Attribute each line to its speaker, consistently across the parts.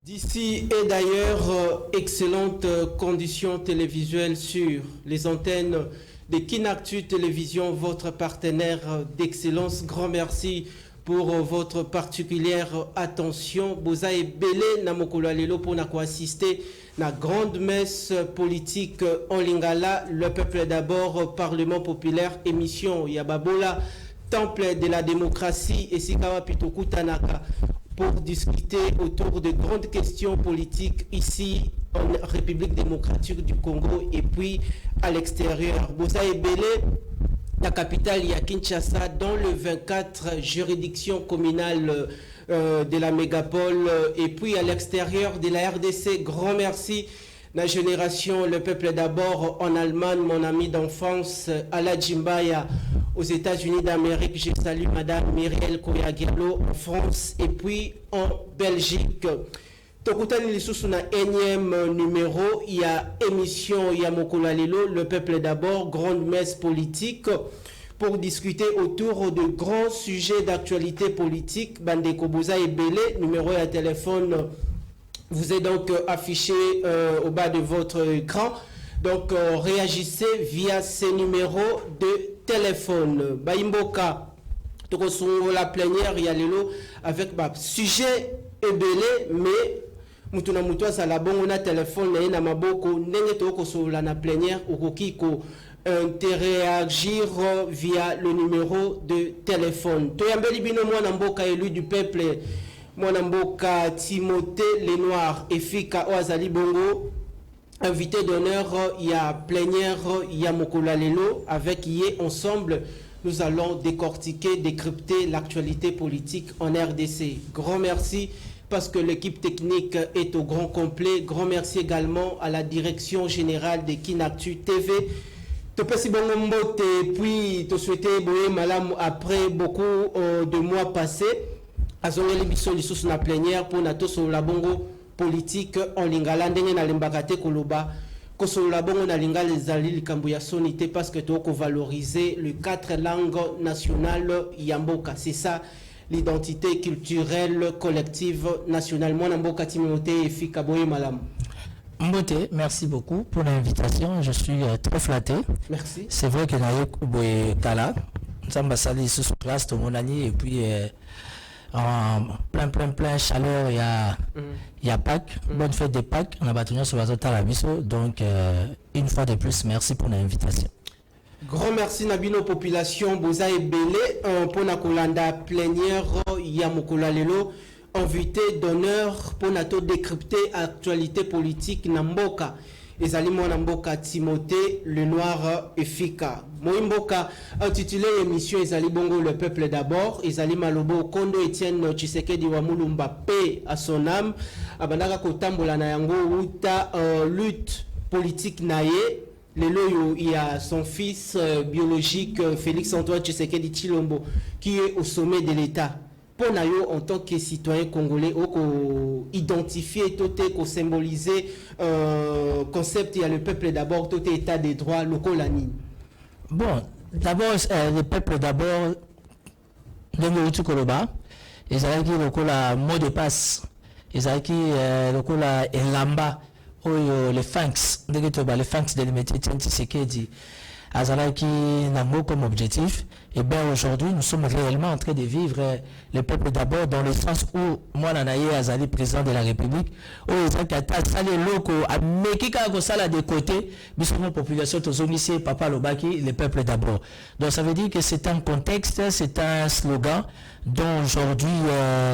Speaker 1: D'ici et d'ailleurs, excellentes conditions télévisuelles sur les antennes de Kinactu Télévision, votre partenaire d'excellence. Grand merci pour votre particulière attention. Boza et Belé Namokolo Lelo pour assister à la grande messe politique en Lingala. Le peuple d'abord, Parlement populaire, émission Yababola, temple de la démocratie et Sikawa Pitoku Tanaka, pour discuter autour de grandes questions politiques ici en République démocratique du Congo et puis à l'extérieur. Boza et Belé, la capitale, il y a Kinshasa, dans le 24 juridictions communales de la mégapole et puis à l'extérieur de la RDC. Grand merci. La génération, le peuple d'abord en Allemagne, mon ami d'enfance, Ala Jimbaya, aux États-Unis d'Amérique. Je salue Madame Myriel Koyagelo en France et puis en Belgique. Tokutani Lisusu na énième numéro, il y a émission, il y a Mokolo Lelo, le peuple d'abord, grande messe politique, pour discuter autour de grands sujets d'actualité politique. Bandeko Boza et Belé, numéro et téléphone vous est donc affiché au bas de votre écran. Donc réagissez via ces numéros de téléphone. Baimboka, la plénière, il y a Lelo avec sujet ébélé, mais mutuna mutwa sala bongo na téléphone na ina maboko ndenge to ko sola na plénière okokiko interagir via le numéro de téléphone. To yambeli bino mwana mboka élu du peuple, mwana mboka Timothée Lenoir Efika Oazali Bongo, invité d'honneur, il y a plénière, il y a Mokolo Lelo, avec Yé ensemble. Nous allons décortiquer, décrypter l'actualité politique en RDC. Grand merci parce que l'équipe technique est au grand complet. Grand merci également à la direction générale de Kinactu TV. Topesi bongo mbote, puis te souhaiter boye malam après beaucoup de mois passés. Azongeli biso lisusu na plénière pour nato sur la bongo politique en lingala ndenge na lembakate koloba. Kosolola bongo na lingala ezali likambo ya sonité parce que toko valoriser les 4 langues nationales yamboka. C'est ça l'identité culturelle collective nationale. Mwana mboka Timothée Efika boye malam.
Speaker 2: Mbote, merci beaucoup pour l'invitation. Je suis très flatté.
Speaker 1: Merci.
Speaker 2: C'est vrai que Naye Boye Kala, Samba Sali sous place de mon ami et puis en plein chaleur, il y a Pâques. Bonne fête de Pâques. On a battu sur la Talabiso. Donc, une fois de plus, merci pour l'invitation.
Speaker 1: Grand merci Nabino population Boza et Belé pour na kolanda plénière Yamokola Lelo, invité d'honneur pour nato décrypter actualité politique Namboka. Ezali mwana mboka Timothée Lenoir Efika. Moimboka intitulé émission Ezali Bongo le peuple d'abord. Ezali Malobo Kondo Etienne Tshisekedi wa Mulumba paix à son âme. Abandaka kotambola na yango uta lutte politique naye. Lelo il y a son fils biologique Félix Antoine Tshisekedi Tshilombo qui est au sommet de l'État. Pour Nayo en tant que citoyen congolais, on identifier, tout est symboliser concept il y a le peuple d'abord, tout est état des droits locaux l'année.
Speaker 2: Bon, d'abord le peuple d'abord de Utukoloba, ils avaient le mot de passe, ils avaient le elamba les fanks, les fanks de l'métier Tshisekedi. Azalaki Nambo comme objectif, et bien aujourd'hui nous sommes réellement en train de vivre le peuple d'abord dans le sens où moi Nanaye Azali président de la République, où ils ont salé loko à Mekika Gosala de côté, bisoumo population tozongisi papa Lobaki, le peuple d'abord. Donc ça veut dire que c'est un contexte, c'est un slogan dont aujourd'hui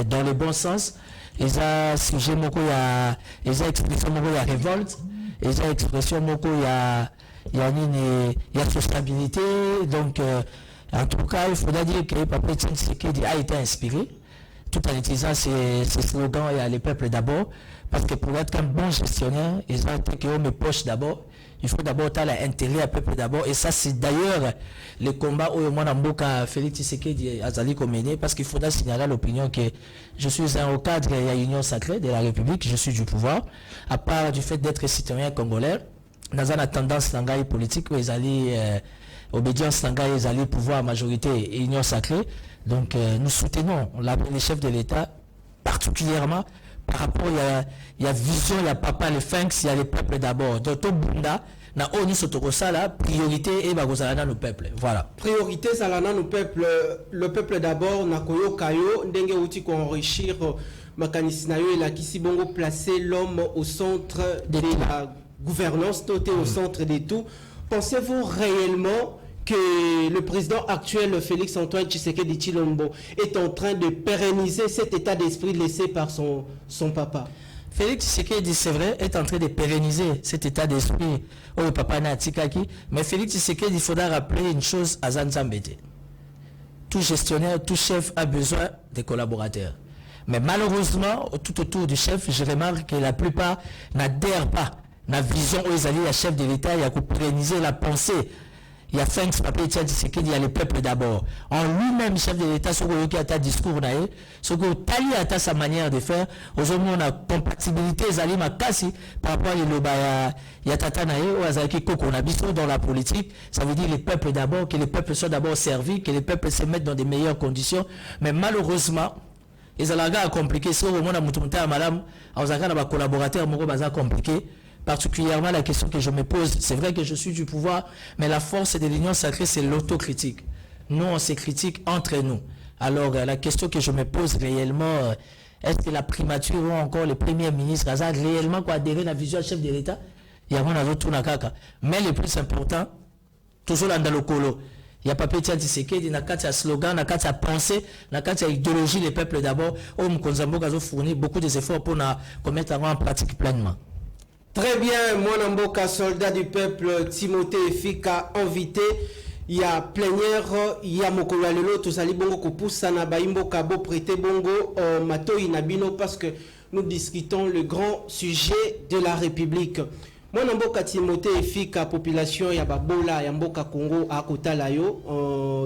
Speaker 2: dans le bon sens, ils ont sujet moko ya, ils ont expression moko ya révolte, ils ont expression moko ya il y a sociabilité, donc en tout cas il faudra dire que Papa Tshisekedi a été inspiré tout en utilisant ces slogans et les peuples d'abord, parce que pour être un bon gestionnaire, ils ont été que mes poches d'abord, il faut d'abord intégrer un peuple d'abord, et ça c'est d'ailleurs le combat où moi Namboka Félix Tshisekedi Azali mené, parce qu'il faudra signaler l'opinion que je suis un au cadre de l'Union sacrée de la République, je suis du pouvoir, à part du fait d'être citoyen congolais. Dans une tendance langaï politique où ils allaient obédience langaï, ils allaient pouvoir majorité et union sacrée. Donc nous soutenons les chefs de l'État particulièrement par rapport il y a vision, il y a papa les Finks, il y a les peuples d'abord. Donc tout bunda na oni sotokosala priorité et bagozala le peuple. Voilà.
Speaker 1: Priorité salana no peuple, le peuple d'abord na koyo kayo ndenge uti ko enrichir makanisi na yo et la kisi bongo placer l'homme au centre de la gouvernance, doté au centre de tout. Pensez-vous réellement que le président actuel, Félix Antoine Tshisekedi Tshilombo, est en train de pérenniser cet état d'esprit laissé par son papa?
Speaker 2: Félix Tshisekedi, c'est vrai, est en train de pérenniser cet état d'esprit au papa Natikaki. Mais Félix Tshisekedi, il faudra rappeler une chose à Zanzambete. Tout gestionnaire, tout chef a besoin de collaborateurs. Mais malheureusement, tout autour du chef, je remarque que la plupart n'adhèrent pas à la vision où ils allaient, la chef de l'État, il y a pour pérenniser la pensée. Il y a Félix Tshisekedi, il y a le peuple d'abord. En lui-même, chef de l'État, ce qui a ta discours, ce qui a sa manière de faire, aujourd'hui, on a compatibilité, par rapport à il y a Tata Naé, on a visto dans la politique, ça veut dire les peuples d'abord, que les peuples soient d'abord servis, que les peuples se mettent dans des meilleures conditions. Mais malheureusement, les alagas compliqués, si on a mutumta à madame, on a collaborateurs, compliqué. Particulièrement la question que je me pose, c'est vrai que je suis du pouvoir, mais la force de l'union sacrée, c'est l'autocritique. Nous, on se critique entre nous. Alors, la question que je me pose réellement, est-ce que la primature ou encore le premier ministre a réellement adhéré à la vision du chef de l'État? Il y a un autre nakaka. Mais le plus important, toujours dans le colo, il y a pas petit Tshisekedi, il y a un slogan, il y a pensée, il y a idéologie, les peuples d'abord. Mkonzambo a fourni beaucoup d'efforts pour mettre en pratique pleinement.
Speaker 1: Très bien, mon amboka, soldat du peuple, Timothée Fika, invité. Il y a plénière, il y a mokolo lelo, tout ça, bongo kupusa na baimbo kabo prêter bongo mato inabino parce que nous discutons le grand sujet de la République. Mon amboka Timothée Fika, population ya babola ya mboka Congo à Kotalayo,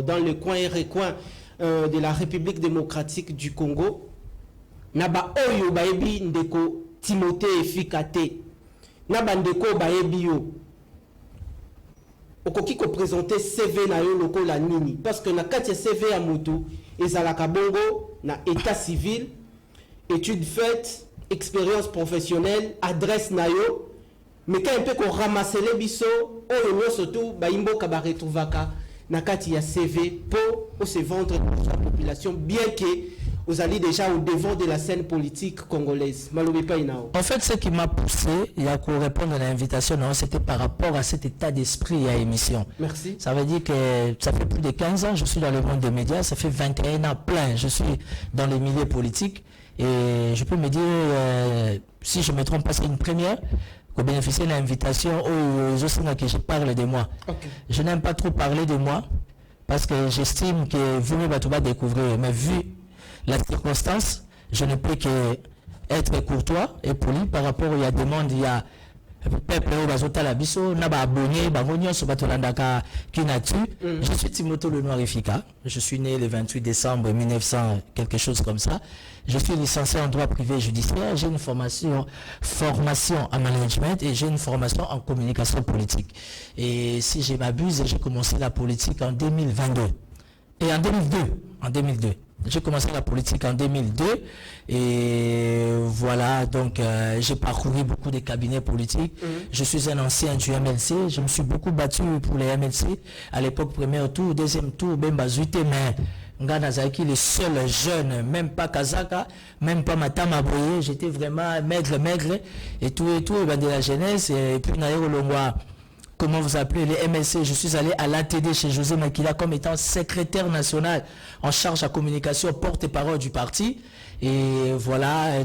Speaker 1: dans le coin et recoin de la République démocratique du Congo. Naba oyo baebi ndeko Timothée Fika te. Nabandeko baebi yo okoki ko présenter CV na yo loko la nini parce que na kati CV ya mutu ezalaka bongo na état civil, études faites, expérience professionnelle, adresse na yo, mais quand un peu ko ramasser les biso oyo nyonso tu baimboka ba retrouvaka na kati ya CV pour se vendre à la population, bien que vous allez déjà au devant de la scène politique congolaise.
Speaker 2: En fait, ce qui m'a poussé à répondre à l'invitation, c'était par rapport à cet état d'esprit à émission.
Speaker 1: Merci.
Speaker 2: Ça veut dire que ça fait plus de 15 ans que je suis dans le monde des médias, ça fait 21 ans plein, je suis dans les milieux politiques. Et je peux me dire, si je ne me trompe pas, c'est une première pour bénéficier de l'invitation aux gens que je parle de moi.
Speaker 1: Okay.
Speaker 2: Je n'aime pas trop parler de moi parce que j'estime que vous-même va découvrir, mais vu la circonstance, je ne peux qu'être courtois et poli par rapport à des demandes, il y a peuple bazota la biso na ba abonné bangonyo so batolandaka kinatu. Je suis Timothée Lenoir Efika, je suis né le 28 décembre 1900 quelque chose comme ça. Je suis licencié en droit privé judiciaire, j'ai une formation en management et j'ai une formation en communication politique. Et si je m'abuse, j'ai commencé la politique en 2022. Et en 2002. J'ai commencé la politique en 2002 et voilà, donc j'ai parcouru beaucoup de cabinets politiques. Je suis un ancien du MLC, je me suis beaucoup battu pour les MLC. À l'époque, premier tour, deuxième tour, ben bazuté, mais Nganazaki, les seuls jeunes, même pas Kazaka, même pas Matama Boye, j'étais vraiment maigre, et tout, ben de la jeunesse, et puis Naïro Longwa. Comment vous appelez les MLC? Je suis allé à l'ATD chez José Makila comme étant secrétaire national en charge à communication, porte-parole du parti. Et voilà,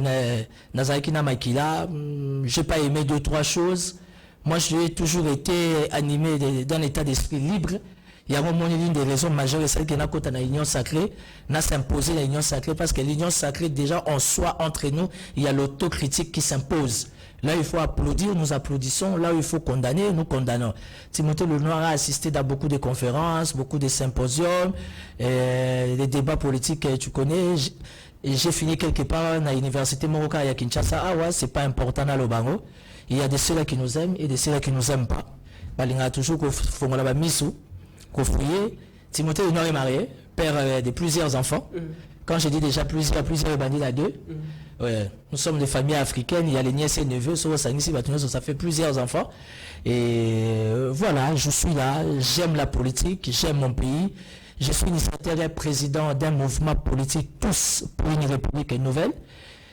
Speaker 2: Nazarikina Makila, j'ai pas aimé 2-3 choses. Moi, j'ai toujours été animé d'un état d'esprit libre. Il y a vraiment une des raisons majeures, c'est qu'il y a une union sacrée, n'a s'imposé la union sacrée parce que l'union sacrée, déjà en soi, entre nous, il y a l'autocritique qui s'impose. Là, il faut applaudir, nous applaudissons. Là où il faut condamner, nous condamnons. Timothée Lenoir a assisté à beaucoup de conférences, beaucoup de symposiums, des débats politiques, tu connais. J'ai fini quelque part à l'université Moroka à Kinshasa. Ah ouais, c'est pas important dans le Bango. Il y a de ceux-là qui nous aiment et de ceux-là qui nous aiment pas. Il y a toujours qu'on fait misou, qu'on fouille. Timothée Lenoir est marié, père de plusieurs enfants. Quand je dis déjà plusieurs bandits à deux. Ouais. Nous sommes des familles africaines, il y a les nièces et neveux, ça fait plusieurs enfants. Et voilà, je suis là, j'aime la politique, j'aime mon pays. Je suis initiateur et président d'un mouvement politique, tous pour une république nouvelle.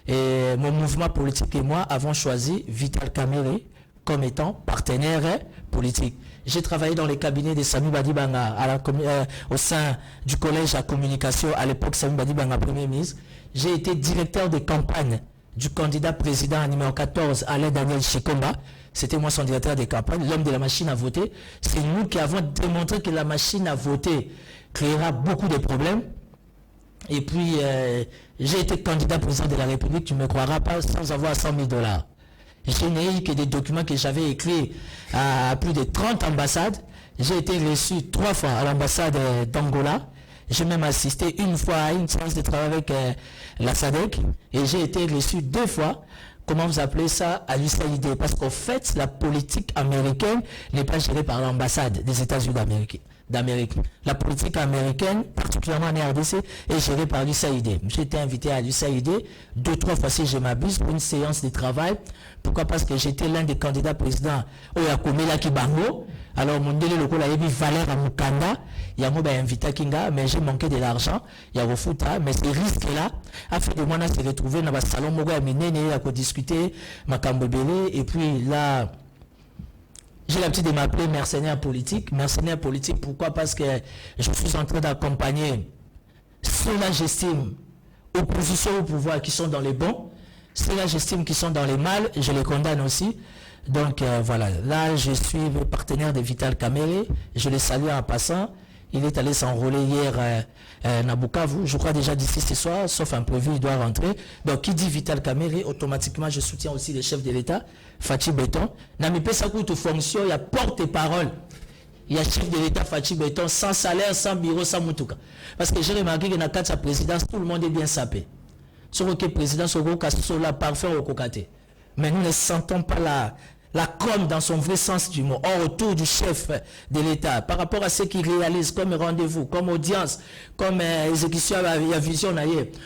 Speaker 2: Et mon mouvement politique et moi avons choisi Vital Kamerhe comme étant partenaire politique. J'ai travaillé dans les cabinets de Sami Badibanga au sein du collège à communication, à l'époque Sami Badibanga Premier ministre. J'ai été directeur de campagne du candidat président numéro 14, Alain Daniel Chikomba. C'était moi son directeur de campagne, l'homme de la machine à voter. C'est nous qui avons démontré que la machine à voter créera beaucoup de problèmes. Et puis, j'ai été candidat président de la République, tu ne me croiras pas, sans avoir 100 000 $. Je n'ai eu que des documents que j'avais écrits à plus de 30 ambassades. J'ai été reçu 3 fois à l'ambassade d'Angola. J'ai même assisté une fois à une séance de travail avec la SADC. Et j'ai été reçu 2 fois, comment vous appelez ça, à l'USAID. Parce qu'en fait, la politique américaine n'est pas gérée par l'ambassade des États-Unis d'Amérique. La politique américaine, particulièrement en RDC, est gérée par l'USAID. J'ai été invité à l'USAID 2-3 fois si je m'abuse pour une séance de travail. Pourquoi? Parce que j'étais l'un des candidats présidents au Yakomela Kibango. Alors mon délai local a eu Valère à Mukanda. Il y a moi invité à Kinga, mais j'ai manqué de l'argent. Il y a Refuta, mais ces risques-là a fait de moi de se retrouver dans le salon Mogo à Minene, à discuter, ma Kambobele, et puis là. J'ai l'habitude de m'appeler mercenaire politique. Mercenaire politique, pourquoi? Parce que je suis en train d'accompagner ceux-là, j'estime, opposition au pouvoir qui sont dans les bons. Ceux-là, j'estime, qui sont dans les mal, je les condamne aussi. Donc voilà, là, je suis le partenaire de Vital Kamerhe. Je le salue en passant. Il est allé s'enrôler hier à Bukavu. Je crois déjà d'ici ce soir, sauf imprévu, il doit rentrer. Donc, qui dit Vital Kamerhe, automatiquement, je soutiens aussi le chef de l'État, Fachi Beton. Nami pesa kutu fonction, il y a porte-parole. Il y a chef de l'État, Fachi Beton, sans salaire, sans bureau, sans mutuka. Parce que j'ai remarqué que dans la présidence, tout le monde est bien sapé. Sur le président, sur le la parfait au cocaté. Mais nous ne sentons pas la com dans son vrai sens du mot, or autour du chef de l'État, par rapport à ce qu'il réalise comme rendez-vous, comme audience, comme exécution, il y a vision,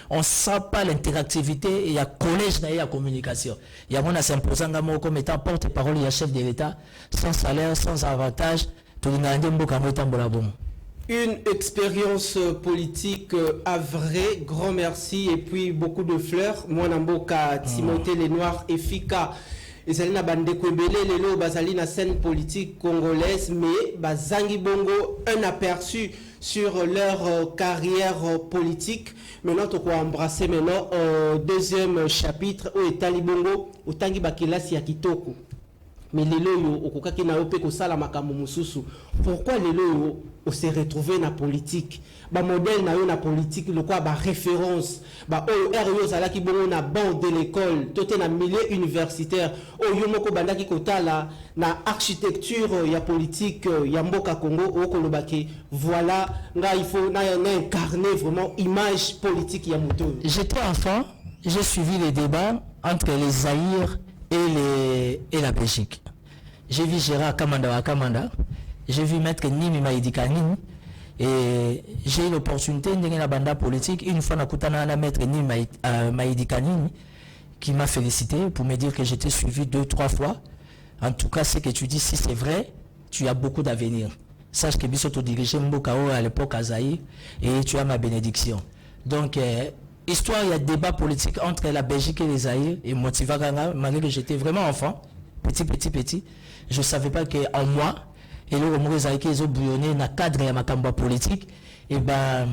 Speaker 2: on ne sent pas l'interactivité, il y a collège, il y a communication. Il y a mon s'imposant comme étant porte-parole, il y a chef de l'État, sans salaire, sans avantage, tout le monde.
Speaker 1: Une expérience politique avrée, grand merci, et puis beaucoup de fleurs. Moi, Namboka, Timothée Lenoir, Efika. Ezali na bandeko ebele lelo bazali na scène politique congolaise, mais bazangi bongo un aperçu sur leur carrière politique. Maintenant, on va embrasser maintenant deuxième chapitre où est Talibongo, au tangi bakilasi ya kitoko. Mais lelo yo okokaki na ope ko sala makambo mususu. Pourquoi lelo yo on s'est retrouvé dans la politique? Ba modèle na yo na politique le quoi ba référence ba o RO zala ki bongo na banc de l'école toté na milieu universitaire o yo moko bandaki kotala na architecture ya politique ya mboka Congo o kolobaki voilà nga il faut na incarner vraiment image politique ya moto.
Speaker 2: J'étais enfant, j'ai suivi les débats entre les Zaïre et la Belgique. J'ai vu Gérard Kamanda, j'ai vu Maître Nimi Maïdika Nimi, et j'ai eu l'opportunité de la bande politique. Une fois, na Maître Nimi Maïdika Nimi qui m'a félicité pour me dire que j'étais suivi 2-3 fois. En tout cas, ce que tu dis, si c'est vrai, tu as beaucoup d'avenir. Sache que Bissoto dirigeait Mbokao à l'époque à Zaïre et tu as ma bénédiction. Donc, histoire, il y a débat politique entre la Belgique et les Zaïre et Motivaganga, malgré que j'étais vraiment enfant, petit, je ne savais pas qu'en moi, et le Romero Zaïre ils ont bouillonné dans le cadre de ma campagne politique, et ben,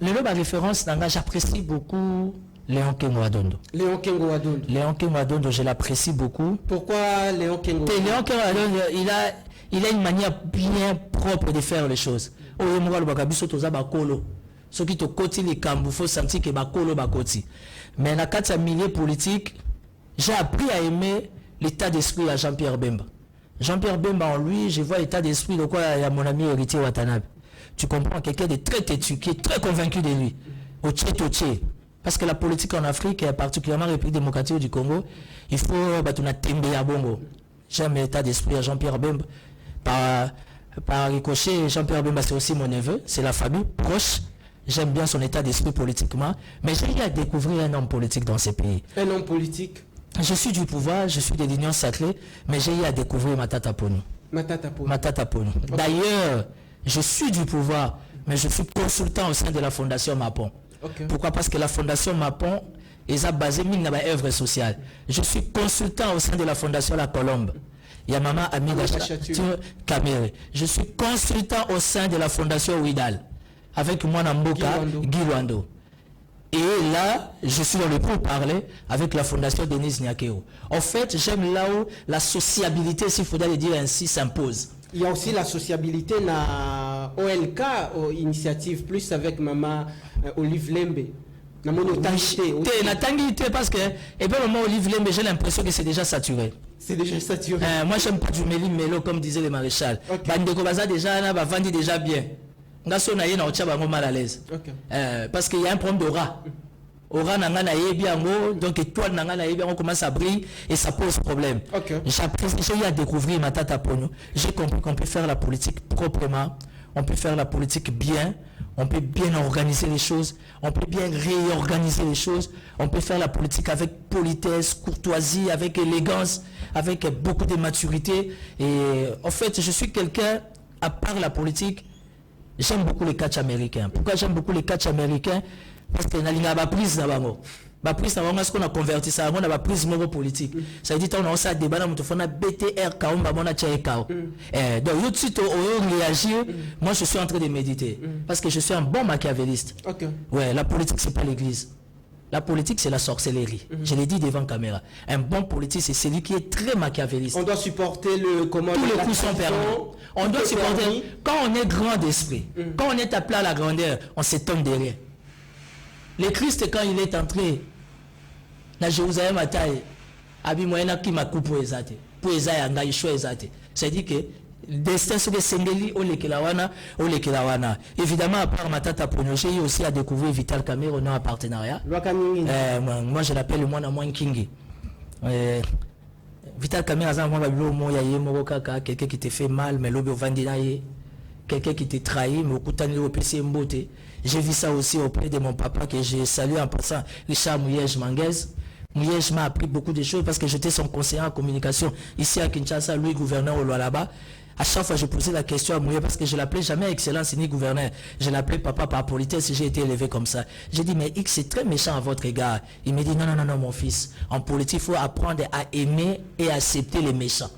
Speaker 2: le référence, j'apprécie beaucoup Léon Kengo Adondo.
Speaker 1: Léon Kengo Adondo,
Speaker 2: je l'apprécie beaucoup.
Speaker 1: Pourquoi Léon Kengo Adondo?
Speaker 2: Léon Kengo Adondo, il a une manière bien propre de faire les choses. Ce qui te côté les camps, il faut sentir que bakolo bakoti. Mais dans le milieu politique, j'ai appris à aimer l'état d'esprit à Jean-Pierre Bemba. Jean-Pierre Bemba en lui, je vois l'état d'esprit de quoi il y a mon ami héritier Watanabe. Tu comprends, quelqu'un de très têtu, qui est très convaincu de lui. Au tché. Parce que la politique en Afrique, et particulièrement la République démocratique du Congo, il faut tembe à bongo. J'aime l'état d'esprit à Jean-Pierre Bemba. Par ricochet, Jean-Pierre Bemba, c'est aussi mon neveu, c'est la famille proche. j'aime bien son état d'esprit politiquement, mais j'ai eu à découvrir un homme politique dans ces pays.
Speaker 1: Un homme politique?
Speaker 2: Je suis du pouvoir, je suis de l'Union sacrée, mais j'ai eu à découvrir Matata Ponyo.
Speaker 1: Matata Ponyo.
Speaker 2: Okay. D'ailleurs, je suis du pouvoir, mais je suis consultant au sein de la Fondation Mapon.
Speaker 1: Okay.
Speaker 2: Pourquoi? Parce que la Fondation Mapon est basée sur une œuvre sociale. Je suis consultant au sein de la Fondation La Colombe. Il y a Maman Amida Kamere. Je suis consultant au sein de la Fondation Ouidal. Avec moi Namboka Guy Luando. Et là, je suis dans le pourparler avec la Fondation Denise Nyakeo. En fait, j'aime là où la sociabilité, s'il faudrait le dire ainsi, s'impose.
Speaker 1: Il y a aussi la sociabilité dans OLK, Initiative Plus, avec Maman Olive Lembe.
Speaker 2: Parce que, et bien, Maman Olive Lembe, j'ai l'impression que c'est déjà saturé.
Speaker 1: C'est déjà saturé.
Speaker 2: Moi, j'aime pas du mélo, comme disait le maréchal. Bandeko Baza déjà, là, vendu déjà bien. Parce qu'il y a un problème d'aura. Aura donc étoile on commence à briller et ça pose problème. J'ai eu à découvrir Matata Ponyo. J'ai compris qu'on peut faire la politique proprement, on peut faire la politique bien, on peut bien organiser les choses, on peut bien réorganiser les choses, on peut faire la politique avec politesse, courtoisie, avec élégance, avec beaucoup de maturité. Et en fait, je suis quelqu'un, à part la politique, j'aime beaucoup les catchs américains. Pourquoi j'aime beaucoup les catchs américains? Parce que na linga ba prise na bango. Ba prise na bango, ce qu'on a converti ça, on a ba prise mobo politique. Ça veut dire qu'on a aussi débat na mutu fona BTR ka on ba mona tchai ka. Donc tout de suite on réagir, moi je suis en train de méditer parce que je suis un bon machiavéliste. Ouais, la politique c'est pas l'église. La politique, c'est la sorcellerie. Je l'ai dit devant caméra. Un bon politique, c'est celui qui est très machiavéliste.
Speaker 1: On doit supporter le comment.
Speaker 2: Tous les coups sont permis. On doit supporter. Quand on est grand d'esprit, quand on est appelé à la grandeur, on s'étonne de rien. Le Christ, quand il est entré dans Jérusalem à taille, Abimoyena qui m'a coupé pour Ezate. Pour Ezaya, Ngaïcho Ezate. C'est-à-dire que le destin sur le Sengeli, au Lekelawana. Évidemment, à part Matata Ponyo, j'ai eu aussi à découvrir Vital Kamere, on a un partenariat. Moi, je l'appelle le Mwana Mwan Kingi. Vital Kamere, quelqu'un qui t'a fait mal, mais l'obé Vandinaye, quelqu'un qui t'a trahi, mais au Koutani au PC Mbote. J'ai vu ça aussi auprès de mon papa que j'ai salué en passant, Richard Mouyej Manguez. Mouyej m'a appris beaucoup de choses parce que j'étais son conseiller en communication ici à Kinshasa, lui gouverneur au Lualaba. À chaque fois, je posais la question à Mouyej parce que je l'appelais jamais excellence ni gouverneur. Je l'appelais papa par politesse et j'ai été élevé comme ça. J'ai dit, mais X, c'est très méchant à votre égard. Il m'a dit, non, mon fils. En politique, il faut apprendre à aimer et accepter les méchants.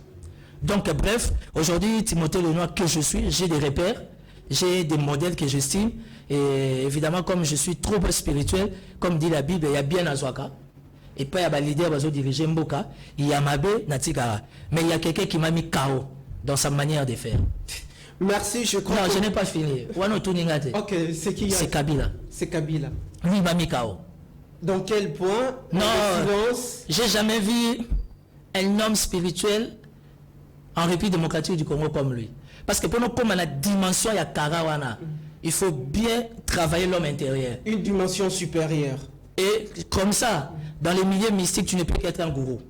Speaker 2: Donc, bref, aujourd'hui, Timothée Lenoir que je suis, j'ai des repères, j'ai des modèles que j'estime. Et évidemment, comme je suis trop spirituel, comme dit la Bible, il y a bien Azwaka. Et puis, il y a un leader qui va diriger Mboka. Il y a Mabé, Natikara. Mais il y a quelqu'un qui m'a mis KO dans sa manière de faire.
Speaker 1: Merci, je crois.
Speaker 2: Non, je n'ai pas fini.
Speaker 1: Ok, c'est qui?
Speaker 2: C'est Kabila.
Speaker 1: C'est Kabila.
Speaker 2: Lui, il m'a mis KO.
Speaker 1: Dans quel point?
Speaker 2: Non, j'ai jamais vu un homme spirituel en République démocratique du Congo comme lui. Parce que pour nous, comme la dimension, il y a Karawana. Il faut bien travailler l'homme intérieur.
Speaker 1: Une dimension supérieure.
Speaker 2: Et comme ça, dans les milieux mystiques, tu ne peux qu'être un gourou.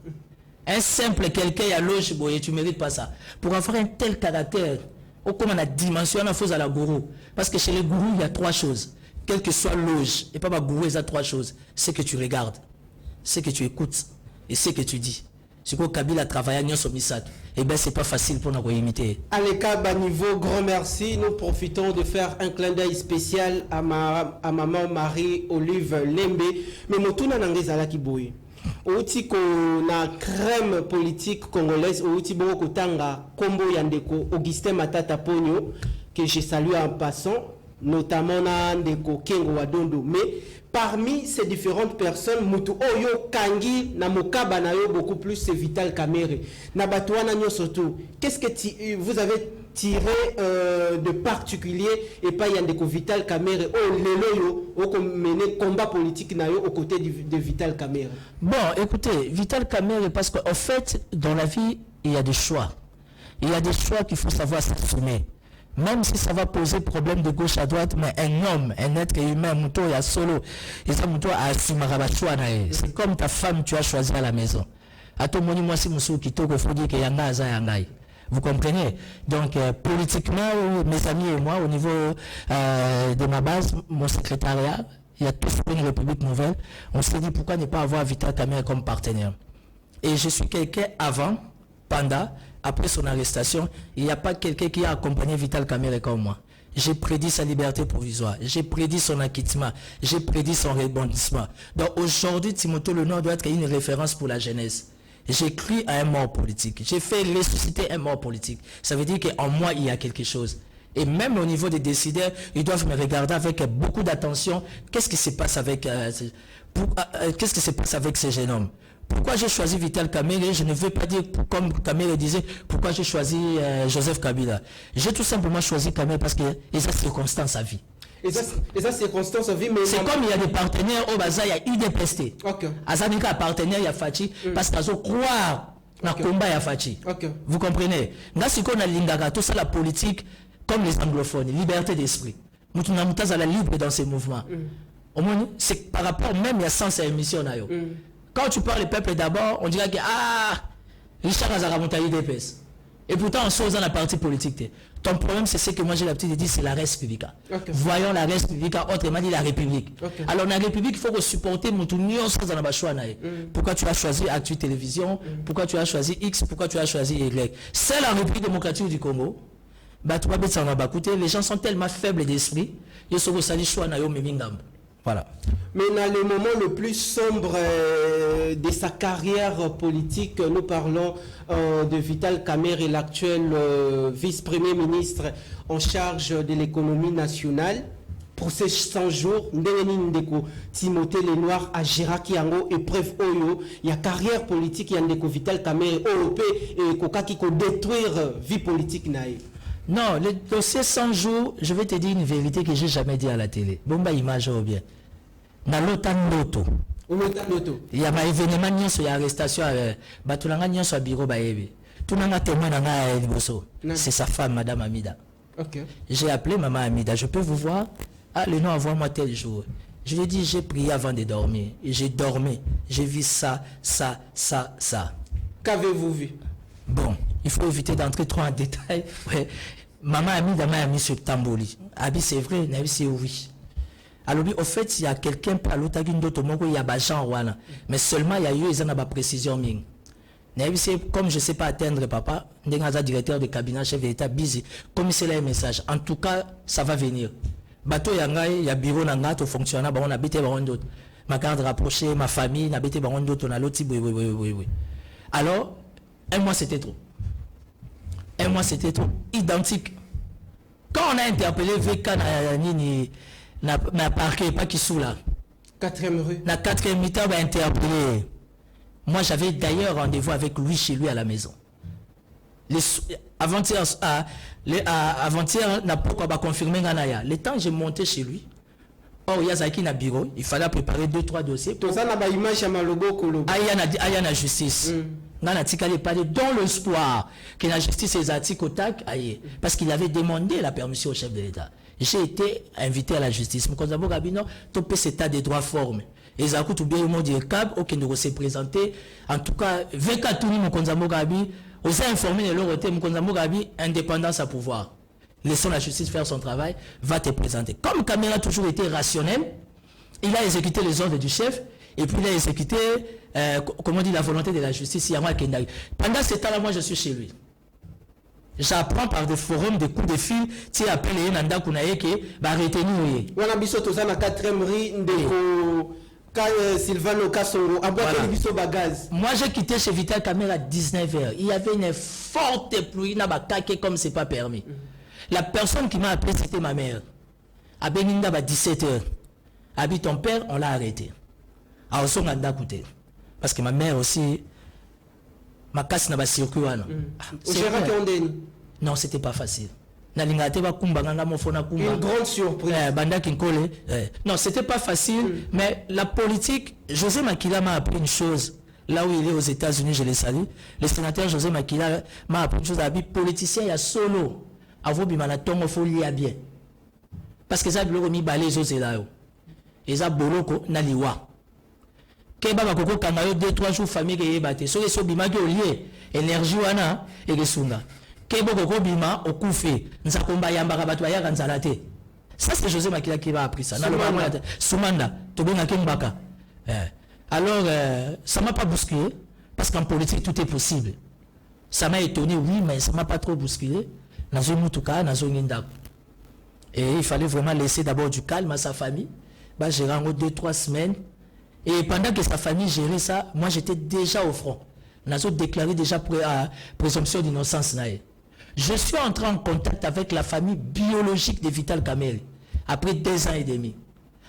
Speaker 2: Un simple quelqu'un, il y a loge, tu ne mérites pas ça. Pour avoir un tel caractère, comme la dimension, il faut à la gourou. Parce que chez les gourous, il y a trois choses. Quelle que soit loge, et pas ma gourou, il y a trois choses. C'est que tu regardes, c'est que tu écoutes, et c'est que tu dis. C'est que Kabila travaille à Nyonso Misat. Eh bien, c'est pas facile pour nous imiter.
Speaker 1: À l'écart bas niveau, grand merci. Nous profitons de faire un clin d'œil spécial à maman Marie-Olive Lembe. Mais Motuna Nangezala Kiboui. Outi ko na crème politique congolaise, outi bongo kotanga Kombo Yandeko Augustin Matata Ponyo, que je salue en passant, notamment na Ndeko Kengo Wadondo. Mais parmi ces différentes personnes, Mutu Oyo Kangi na Mokaba na yo beaucoup plus, c'est Vital Kamere. Na Batouana surtout. Qu'est-ce que vous avez tiré de particulier et pas Yandeko Vital Kamere oh lelo yo mené combat politique na yo aux côtés de Vital Kamere?
Speaker 2: Bon, écoutez, Vital Kamere, parce qu'en fait, dans la vie, il y a des choix. Il y a des choix qu'il faut savoir s'assumer. Même si ça va poser problème de gauche à droite, mais un homme, un être humain, Mouto y a solo, et ça Mouto a assumé choix. C'est comme ta femme, tu as choisi à la maison. À ton moni, moi, si Moussou qui te faut dire que Yanga Aza Yangai. Vous comprenez? Donc, politiquement, mes amis et moi, au niveau de ma base, mon secrétariat, il y a tous une République nouvelle. On s'est dit pourquoi ne pas avoir Vital Kamerhe comme partenaire. Et je suis quelqu'un avant, pendant, après son arrestation. Il n'y a pas quelqu'un qui a accompagné Vital Kamerhe comme moi. J'ai prédit sa liberté provisoire. J'ai prédit son acquittement. J'ai prédit son rebondissement. Donc aujourd'hui, Timothée Lenoir doit être une référence pour la jeunesse. J'ai cru à un mort politique. J'ai fait ressusciter un mort politique. Ça veut dire qu'en moi, il y a quelque chose. Et même au niveau des décideurs, ils doivent me regarder avec beaucoup d'attention. Qu'est-ce qui se passe avec, qu'est-ce qui se passe avec ces jeunes hommes? Pourquoi j'ai choisi Vital Kamerhe? Je ne veux pas dire, comme Kamerhe disait, pourquoi j'ai choisi Joseph Kabila. J'ai tout simplement choisi Kamerhe parce qu'il y a des circonstances à vie.
Speaker 1: Et ça circonstance à vie, mais...
Speaker 2: C'est comme il y a des partenaires au Baza, il y a UDPST.
Speaker 1: Ok.
Speaker 2: Azanika partenaire, il y a Fachi, parce qu'ils ont croire dans le combat, il y a Fachi.
Speaker 1: Ok.
Speaker 2: Vous comprenez? Là, c'est qu'on a l'ingaka, tout ça, la politique, comme les anglophones, liberté d'esprit. Nous sommes la libre dans ces mouvements. Au moins, c'est par rapport même, il y a sens à émission. Quand tu parles du peuple d'abord, on dirait que Richard Azara montagne UDPS. Et pourtant, on sort dans la partie politique. Ton problème, c'est ce que moi j'ai l'habitude de dire, c'est la res publica.
Speaker 1: Okay.
Speaker 2: Voyons la res publica, autrement dit la République.
Speaker 1: Okay.
Speaker 2: Alors, dans la République, il faut supporter mon union sans en avoir choix. Pourquoi tu as choisi Actu Télévision? Pourquoi tu as choisi X? Pourquoi tu as choisi Y? C'est la République démocratique du Congo. Les gens sont tellement faibles d'esprit. Ils sont choix. Voilà.
Speaker 1: Mais dans le moment le plus sombre de sa carrière politique, nous parlons de Vital Kamerhe, l'actuel vice-premier ministre en charge de l'économie nationale. Pour ces 100 jours, Timothée Lenoir a géré Yango épreuve Oyo. Il y a carrière politique, il y a Vital Kamerhe, OOP et Koka qui peut détruire vie politique.
Speaker 2: Non, le dossier 100 jours, je vais te dire une vérité que je n'ai jamais dit à la télé. Bomba image ou bien. Dans l'OTAN Noto. Il y a un événement sur l'arrestation. Batulanga sur le bureau. Tout le monde a témoin dans c'est sa femme, Madame Amida.
Speaker 1: Okay.
Speaker 2: J'ai appelé Maman Amida. Je peux vous voir? Ah, le nom envoie-moi tel jour. Je lui ai dit, j'ai prié avant de dormir. Et j'ai dormi. J'ai vu ça.
Speaker 1: Qu'avez-vous vu?
Speaker 2: Bon, il faut éviter d'entrer trop en détail. Ouais. Maman Amida m'a mis sur Tamboli. Abi, c'est vrai, Nabi, c'est oui. Alors, au fait, il y a quelqu'un par l'autre, il y a Bajan Rwanda. Mais seulement, il y a eu une précision. Comme je ne sais pas atteindre papa, directeur de cabinet, chef d'État, busy. Comme c'est là un message. En tout cas, ça va venir. Bateau, il y a bureau, il fonctionne, on habite d'autres. Ma garde rapprochée, ma famille, on habite d'autres, on a l'autre. Oui. Alors, un mois, c'était trop. Identique. Quand on a interpellé VK, n'a parqué, pas qui sous là.
Speaker 1: 4e rue.
Speaker 2: La 4e mi-temps, on va interpeller. Moi, j'avais d'ailleurs rendez-vous avec lui, chez lui, à la maison. Avant-hier, n'a pas confirmé Ganaya. Le temps, j'ai monté chez lui. Or, il y a Zaki na bureau. Il fallait préparer 2-3 dossiers.
Speaker 1: Tout ça, n'a pas image à Malobo Kolo.
Speaker 2: Aya na justice. Dans l'espoir que la justice est articles au tac, parce qu'il avait demandé la permission au chef de l'État. J'ai été invité à la justice. Mais quand on a dit tout cet état de droit forme. Et ça coûte bien au monde du CAB, aucun ne s'est présenté. En tout cas, VK Touni Mokonzamo Gabi, osez informer de l'autre Mokonzamo Gabi, indépendance à pouvoir. Laissons la justice faire son travail, va te présenter. Comme Kamera a toujours été rationnel, il a exécuté les ordres du chef, et puis il a exécuté, comment on dit, la volonté de la justice. Pendant ce temps-là, moi je suis chez lui. J'apprends par des forums, des coups de fil, tu appelles Nanda Kunaeke, bah retenir.
Speaker 1: On a biso tous na 4e rue ndeko Sylvano Kassongo,
Speaker 2: moi j'ai quitté chez Vital Kamerhe à 19h. Il y avait une forte pluie, comme c'est pas permis. La personne qui m'a appelé, c'était ma mère. À Beninda, à 17h. Abi ton père, on l'a arrêté. À Osonganda Kouté. Parce que ma mère aussi, ma casse n'a pas circuit. Non, c'était pas facile. Une
Speaker 1: grande surprise.
Speaker 2: Non, c'était pas facile, mais la politique, José Makila m'a appris une chose. Là où il est aux États-Unis, je l'ai salué. Le sénateur José Makila m'a appris une chose. Politicien, il y a solo. Avo bimana tongo faut lier bien. Parce que ça bloko mi balé zo zelayo. Et ça boloko na liwa. Keba bakoko kangayo 2-3 jours famille ke yebate. So bimaki au lié énergie wana et ke sunga. Kebo Bima, au Koufi, Nzakomba Yambara Batwaya Ganzalate. Ça, c'est José Makila qui va appris ça. Soumanda, Tobina Kimbaka. Alors, ça ne m'a pas bousculé, parce qu'en politique, tout est possible. Ça m'a étonné, oui, mais ça ne m'a pas trop bousculé. Et il fallait vraiment laisser d'abord du calme à sa famille. Bah, j'ai rendu 2-3 semaines. Et pendant que sa famille gérait ça, moi j'étais déjà au front. Nous avons déclaré déjà présomption d'innocence. Je suis entré en contact avec la famille biologique de Vital Kamerhe après 2 ans et demi.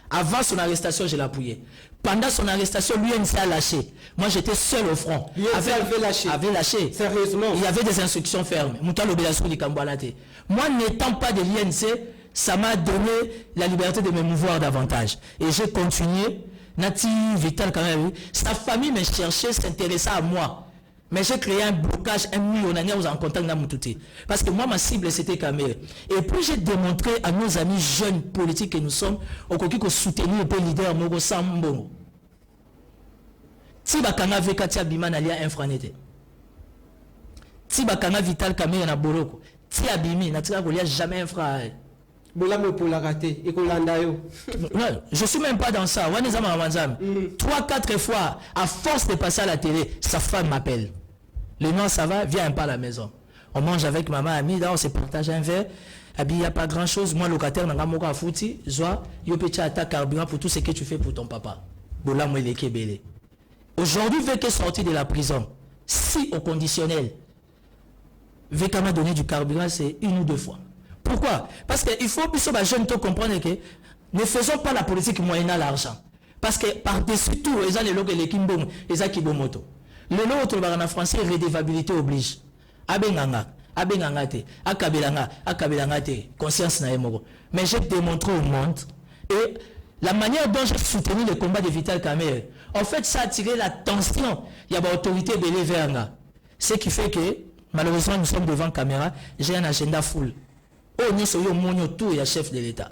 Speaker 2: Avant son arrestation, je l'appuyais. Pendant son arrestation, l'UNC a lâché. Moi, j'étais seul au front.
Speaker 1: L'UNC avait lâché. Sérieusement.
Speaker 2: Il y avait des instructions fermes. Moi, n'étant pas de l'UNC, ça m'a donné la liberté de me mouvoir davantage. Et j'ai continué. Nati Vital Kamerhe, sa famille me cherchait, s'intéressait à moi. Mais j'ai créé un blocage, un mur, on a en contact avec Moutouté. Parce que moi, ma cible, c'était Kamerhe. Et puis, j'ai démontré à nos amis jeunes politiques que nous sommes, au côté que soutenir un peu leader, Mogo Sambongo. Tibakanga Vekatia Bima Nalia infranete. Tibakanga Vital Kamerhe na Boroko. Tiabimi, Natia Golia jamais infra.
Speaker 1: Je
Speaker 2: ne suis même pas dans ça. 3-4 fois, à force de passer à la télé, sa femme m'appelle. Le nom, ça va, viens pas à la maison. On mange avec maman, amie, on se partage un verre. Il n'y a pas grand chose. Moi, locataire, je suis carburant pour tout ce que tu fais pour ton papa. Aujourd'hui, Veke est sorti de la prison. Si au conditionnel, Veke m'a donné du carburant, c'est 1 ou 2 fois. Pourquoi? Parce qu'il faut que les jeunes comprennent que ne faisons pas la politique moyennant l'argent. Parce que par-dessus tout, ils ont les logs et les kimbom, ils ont kibomoto. Le lot en français, redevabilité oblige. Abenganga te, akabelanga te, conscience na emoro. Mais j'ai démontré au monde et la manière dont j'ai soutenu le combat de Vital Kamerhe, en fait, ça a attiré l'attention. Il y a une autorité belé vers. Ce qui fait que, malheureusement, nous sommes devant caméra, j'ai un agenda full. Oh, nous sommes tout et chef de l'État.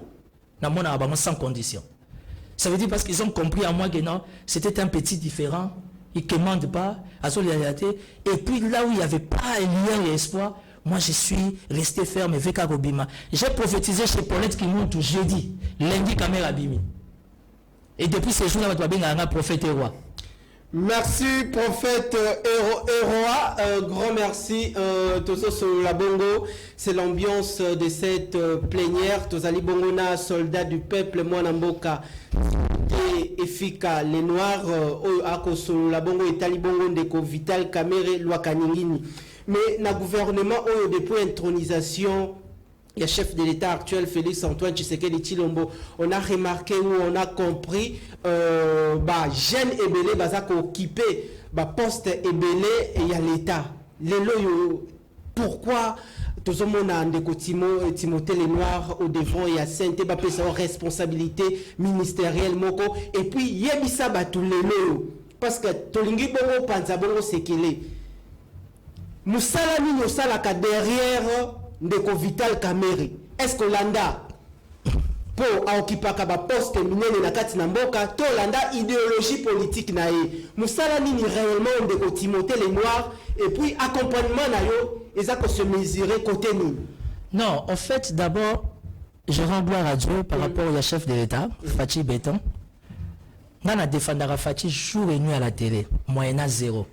Speaker 2: Sans condition. Ça veut dire parce qu'ils ont compris à moi que non, c'était un petit différent. Ils ne commandent pas à solidarité. Et puis là où il n'y avait pas un lien et espoir, moi je suis resté ferme avec Arobima. J'ai prophétisé chez Paulette qui monte jeudi, lundi Kamerhe Abimi. Et depuis ces jours-là, je suis un prophète et roi.
Speaker 1: Merci prophète Eroa, grand merci Tozo Solola Bongo, c'est l'ambiance de cette plénière. Tozali Bongona, soldat du peuple, Mwanamboka et Efika, les Noirs, Ako Solola Bongo et Talibongo Ndeko Vital Kamerhe Lwakaningini. Mais na gouvernement depuis intronisation, le chef de l'État actuel, Félix Antoine Tshisekedi Tshilombo, on a remarqué ou on a compris, jeunes ébélés, bazako occupé, poste ébélé et il y a l'État. Pourquoi tout le monde a Timothée les Noirs au devant et à Sainte sa responsabilité ministérielle moko et puis yebisa batou lelo parce que tolingi bongo panza bongo c'est qu'il est. Musala ni sala ka derrière Ndeko Vital Kamerhe. Est-ce que Landa pour occupaka ba poste minene na kati na mboka to Landa idéologie politique na ye. Musala ni réellement Ndeko Timothée les Noirs et puis accompagnement na yo eza ko se mesurer côté ni.
Speaker 2: Non, en fait d'abord je rends gloire à Dieu par rapport au chef de l'État, Fachi Béton. Nana défendra Fachi jour et nuit à la télé, moyennant 0.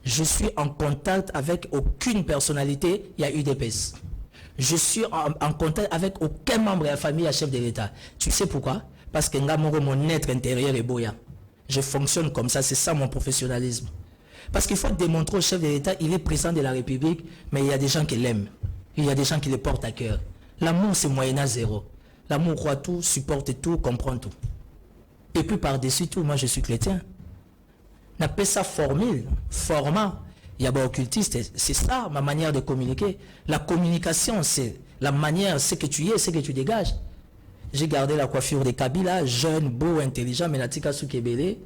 Speaker 2: Je suis en contact avec aucune personnalité, il y a UDPS. Je suis en contact avec aucun membre de la famille à chef de l'État. Tu sais pourquoi? Parce que mon être intérieur est boya. Je fonctionne comme ça, c'est ça mon professionnalisme. Parce qu'il faut démontrer au chef de l'État, il est président de la République, mais il y a des gens qui l'aiment. Il y a des gens qui le portent à cœur. L'amour, c'est moyennant 0. L'amour croit tout, supporte tout, comprend tout. Et puis par-dessus tout, moi je suis chrétien. On appelle ça formule, format. Il y a des occultistes, c'est ça ma manière de communiquer. La communication, c'est la manière, c'est que tu es, c'est que tu dégages. J'ai gardé la coiffure de Kabila, jeune, beau, intelligent, mais Natika Soukebele.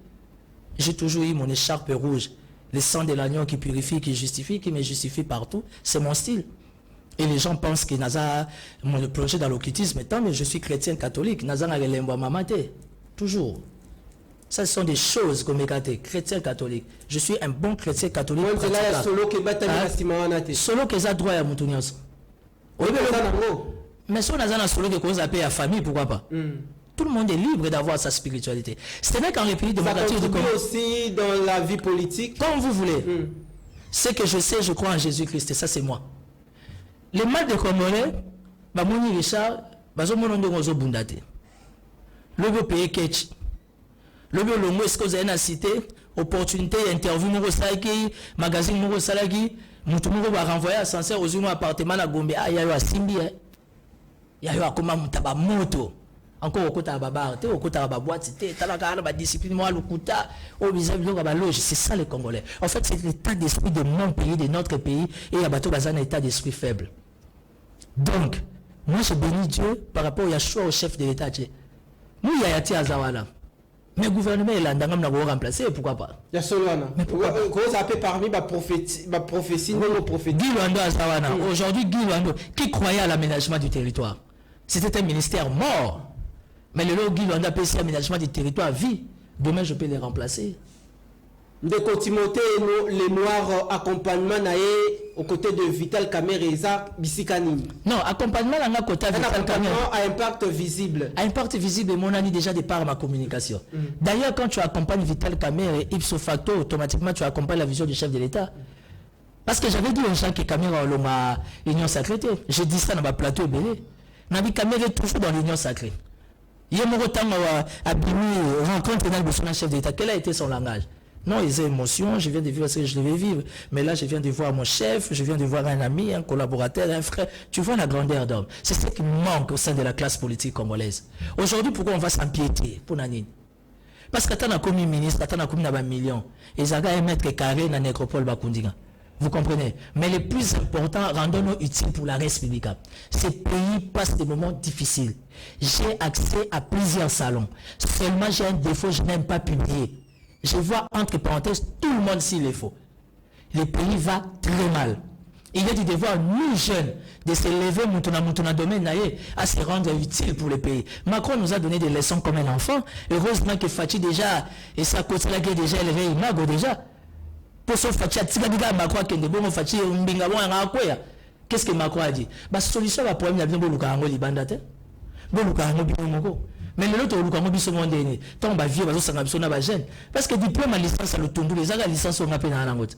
Speaker 2: J'ai toujours eu mon écharpe rouge. Le sang de l'agneau qui purifie, qui justifie, qui me justifie partout. C'est mon style. Et les gens pensent que Naza me plongé dans l'occultisme. Tant mais je suis chrétien catholique. Naza n'a pas mamate. Toujours. Ça, ce sont des choses comme chrétien catholique. Je suis un bon chrétien catholique. Solo que ça droit à Moutonios. Mais si on a un solo que ça paye à famille, pourquoi pas? Tout le monde est libre d'avoir sa spiritualité. Ce n'est qu'en République démocratique du Congo.
Speaker 1: Aussi dans la vie politique.
Speaker 2: Comme vous voulez. Ce que je sais, je crois en Jésus-Christ. Et ça, c'est moi. Les mal de Congolais, Bamouni Richard, Bazomonondo Gozo Bundate. Le pays Ketch. Le mot est-ce que vous avez une cité, opportunité, interview, magazine, Moutoumou va renvoyer à Sancerre aux unions appartements à Gombe. Ah, il y a eu à Simbi. Il y a eu à comment Moutaba Moto. Encore au côté à Babarte, au côté à Baboite, Talaka, discipline, moi, Lukuta, au visage de la loge. C'est ça les Congolais. En fait, c'est l'état d'esprit de mon pays, de notre pays, et il y a un état d'esprit faible. Donc, moi, je bénis Dieu par rapport à Yahshua, au chef de l'État. Nous, il y a Yati Azawala. Mais le gouvernement est là, on va remplacer, pourquoi pas?
Speaker 1: Il y a Solana. Comment ça appelle parmi ma prophétie, non nos prophéties?
Speaker 2: Guy Luando Azawana. Aujourd'hui, Guy Luando, qui croyait à l'aménagement du territoire? C'était un ministère mort. Mais le Guy Luando a payé l'aménagement du territoire vie. Demain, je peux les remplacer.
Speaker 1: De Timothée, les Noirs accompagnement aux côtés de Vital Kamerhe et Isaac Bissikani.
Speaker 2: Non, accompagnement à côté de Vital Kamerhe.
Speaker 1: À impact visible.
Speaker 2: À impact visible, mon ami déjà de par ma communication. D'ailleurs, quand tu accompagnes Vital Kamerhe, ipso facto, automatiquement, tu accompagnes la vision du chef de l'État. Parce que j'avais dit aux gens que Kamerhe a l'union sacrée. J'ai dit ça dans ma plateau belé. Nabi Kamerhe est toujours dans l'union sacrée. Il y a mon temps à Bimi, rencontre dans le chef de l'État. Quel a été son langage? Non, ils ont émotion, je viens de vivre ce que je devais vivre. Mais là, je viens de voir mon chef, je viens de voir un ami, un collaborateur, un frère. Tu vois la grandeur d'homme. C'est ce qui manque au sein de la classe politique congolaise. Aujourd'hui, pourquoi on va s'empiéter pour Nanine? Parce que tu as commis ministre, tu as commis un million. Et ça va mettre carré dans la nécropole Bakundinga. Vous comprenez? Mais le plus important, rendons-nous utiles pour la République. Ces pays passent des moments difficiles. J'ai accès à plusieurs salons. Seulement, j'ai un défaut, je n'aime pas publier. Je vois entre parenthèses tout le monde s'il est faux. Le pays va très mal. Il est du devoir, nous jeunes, de se lever dans domaine à se rendre utile pour le pays. Macron nous a donné des leçons comme un enfant. Heureusement que Fatih déjà, et sa côté là qui est déjà élevé, il mago déjà. Pour ce Fatih, Macron qui est bon, Fatih, qu'est-ce que Macron a dit? La solution va problème, il y a bien beaucoup de Libandate. Mais le autre, on va vivre parce que diplôme à licence à l'autondo, les agents licence on a peine à l'angote.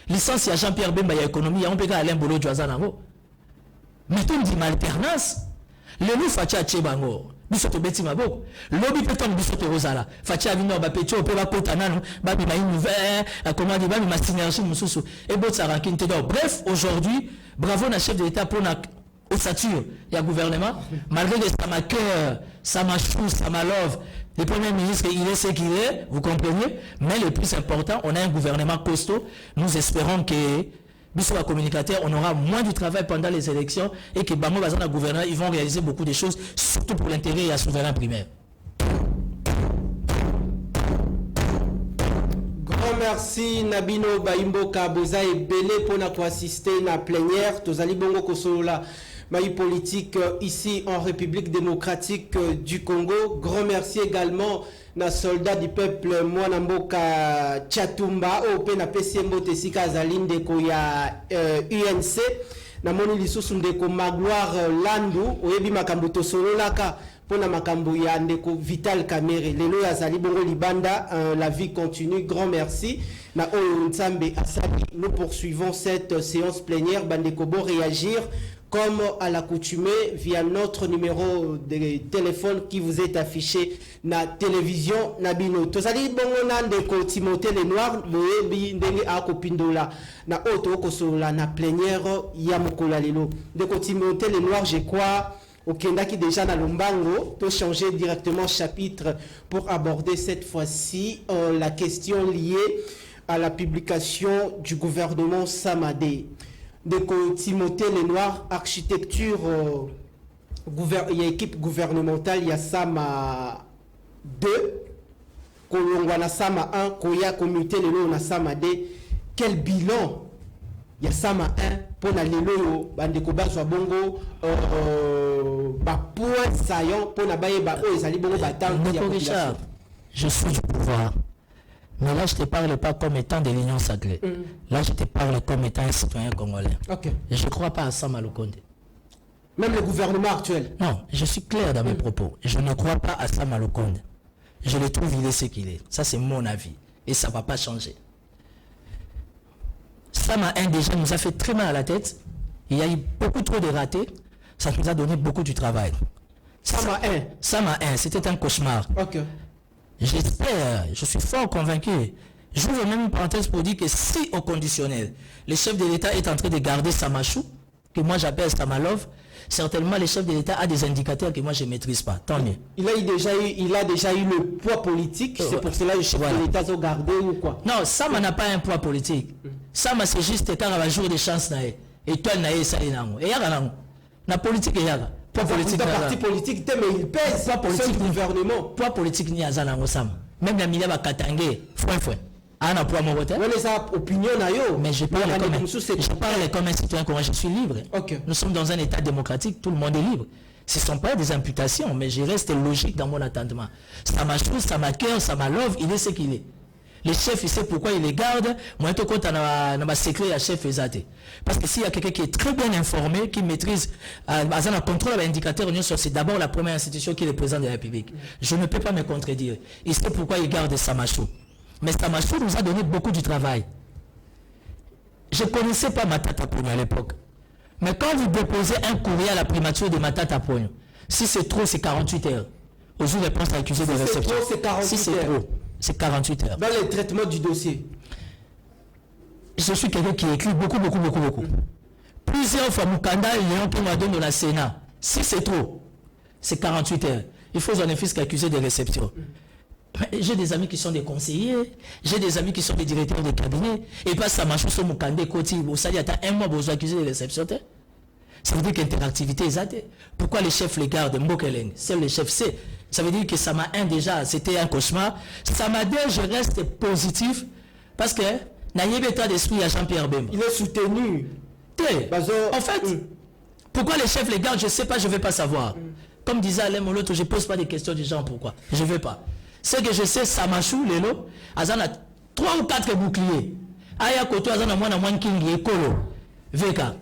Speaker 2: Licence à Jean-Pierre Bemba, il y a économie, on peut pas aller Bolo Joazanango. Mais on dit alternance. Le loup Fatia Tchebango, Bissoto Betty Mabo, Lobby Peton Bissoto Rosala, Fatia Vino, Bapecho, Peba Potanano, Babi Maïnouvert, comment dire, Babi ma synergie, Moussoussou, et Botsarakin Tedor. Bref, aujourd'hui, bravo na chef de l'État pour la ossature, il y a gouvernement, malgré que ça m'a cœur, ça m'a chou, ça m'a love. Le Premier ministre, il est ce qu'il est, vous comprenez, mais le plus important, on a un gouvernement costaud. Nous espérons que, bisous à communicateur, on aura moins de travail pendant les élections et que Bango Bazana gouverneur, ils vont réaliser beaucoup de choses, surtout pour l'intérêt et la souverain primaire.
Speaker 1: Grand merci Nabino Baimbo Kaboza et Belé pour nous assister à la plénière. Tozali Bongo Kosolola. Maï politique ici en République démocratique du Congo. Grand merci également na soldat du peuple Mwanamboka Tchatumba au pe na PCMO Tesika Zalinde ko ya UNC na moni lisusu ndeko Magloire Landu oyebi makambo to sololaka pona makambo ya ndeko Vital Kamerhe lelo ya zali bongo libanda. La vie continue. Grand merci na oyo Nzambe asali. Nous poursuivons cette séance plénière. Bandeko bo réagir comme à l'accoutumée via notre numéro de téléphone qui vous est affiché na télévision Nabino. Tozali bongo na ndeko Timothée le Noir boyebi ndenge akopindola na auto kosola na plénière ya mokola lelo. Ndeko Timothée le Noir, je crois au Kendaki déjà dans Lombango, to changer directement chapitre pour aborder cette fois-ci la question liée à la publication du gouvernement Samadé. De Timothée le Noir, architecture, il y a équipe gouvernementale, il y a Sama 2, Kolongwana Sama 1, Koya Communauté le Noir, Sama 2. Quel bilan il y a Sama 1 pour la Lelo, Bandeko Bazwa Bongo, point saillant pour la Baye Bao, et Sali Bongo Batang.
Speaker 2: je suis du pouvoir. Mais là, je ne te parle pas comme étant de l'Union sacrée. Là, je te parle comme étant un citoyen congolais.
Speaker 1: Okay.
Speaker 2: Et je ne crois pas à Sama Lukonde.
Speaker 1: Même le gouvernement actuel?
Speaker 2: Non, je suis clair dans mes propos. Je ne crois pas à Sama Lukonde. Je le trouve, il est ce qu'il est. Ça, c'est mon avis. Et ça ne va pas changer. Sama 1 déjà nous a fait très mal à la tête. Il y a eu beaucoup trop de ratés. Ça nous a donné beaucoup du travail.
Speaker 1: Sama 1.
Speaker 2: Sama 1, c'était un cauchemar.
Speaker 1: Ok.
Speaker 2: J'espère, je suis fort convaincu. J'ouvre même une parenthèse pour dire que si au conditionnel, le chef de l'État est en train de garder Samachou, que moi j'appelle Samalov, certainement le chef de l'État a des indicateurs que moi je ne maîtrise pas. Tant mieux.
Speaker 1: Il a déjà eu le poids politique, c'est pour cela que le chef de l'État a gardé ou quoi?
Speaker 2: Non, Sama n'a pas un poids politique. Sama c'est juste car à jour de chance nae. Et toi nae ça nango. Et yaga nango. Na politique et yaga. Poids politique.
Speaker 1: Parti politique, mais il pèse
Speaker 2: poids politique
Speaker 1: du gouvernement.
Speaker 2: Poids politique ni azanango Sama. Même la milia va katangé. Fouin. Ah, pour mon vote. Mais je parle comme un citoyen congolais, je suis libre.
Speaker 1: Okay.
Speaker 2: Nous sommes dans un état démocratique, tout le monde est libre. Ce ne sont pas des imputations, mais je reste logique dans mon attendement. Ça m'a chose, ça m'a cœur, ça m'a love, il est ce qu'il est. Le chef, il sait pourquoi il les garde. Moi, tout compte, dans ma secret, le chef est. Parce que s'il y a quelqu'un qui est très bien informé, qui maîtrise, un contrôle l'indicateur, c'est d'abord la première institution qui est le président de la République. Je ne peux pas me contredire. Il sait pourquoi il garde Samachou. Mais Samachou nous a donné beaucoup du travail. Je ne connaissais pas Matata Pogno à l'époque. Mais quand vous déposez un courrier à la primature de Matata Pogno, si c'est trop, c'est 48 heures. Aux jours de réponse à l'accusé de réception. Si c'est trop, c'est 48 heures.
Speaker 1: Dans le traitement du dossier.
Speaker 2: Je suis quelqu'un qui écrit beaucoup. Plusieurs fois, Mukanda et Léon qui m'a donné dans la Sénat. Si c'est trop, c'est 48 heures. Il faut en effet accusé de réception. J'ai des amis qui sont des conseillers, j'ai des amis qui sont des directeurs de cabinet, et pas ça marche sur mon candidat côté, vous savez, il y a un mois pour accuser de réception. Ça veut dire qu'interactivité est zate. Pourquoi les chefs les gardent Mbokeleng? C'est le chef C. Ça veut dire que ça m'a déjà, c'était un cauchemar. Ça m'a dit, je reste positif, parce que n'ayez état d'esprit à Jean-Pierre Bemba.
Speaker 1: Il est soutenu.
Speaker 2: En fait, pourquoi les chefs les gardent, je ne sais pas, je ne vais pas savoir. Comme disait Alain Moloto, je ne pose pas des questions du genre pourquoi. Je ne veux pas. Ce que je sais, Samachou, Lelo, Azana 3 ou 4 boucliers. Aya Koto, Azana Mwana Mwankingi, Ekolo, Veka.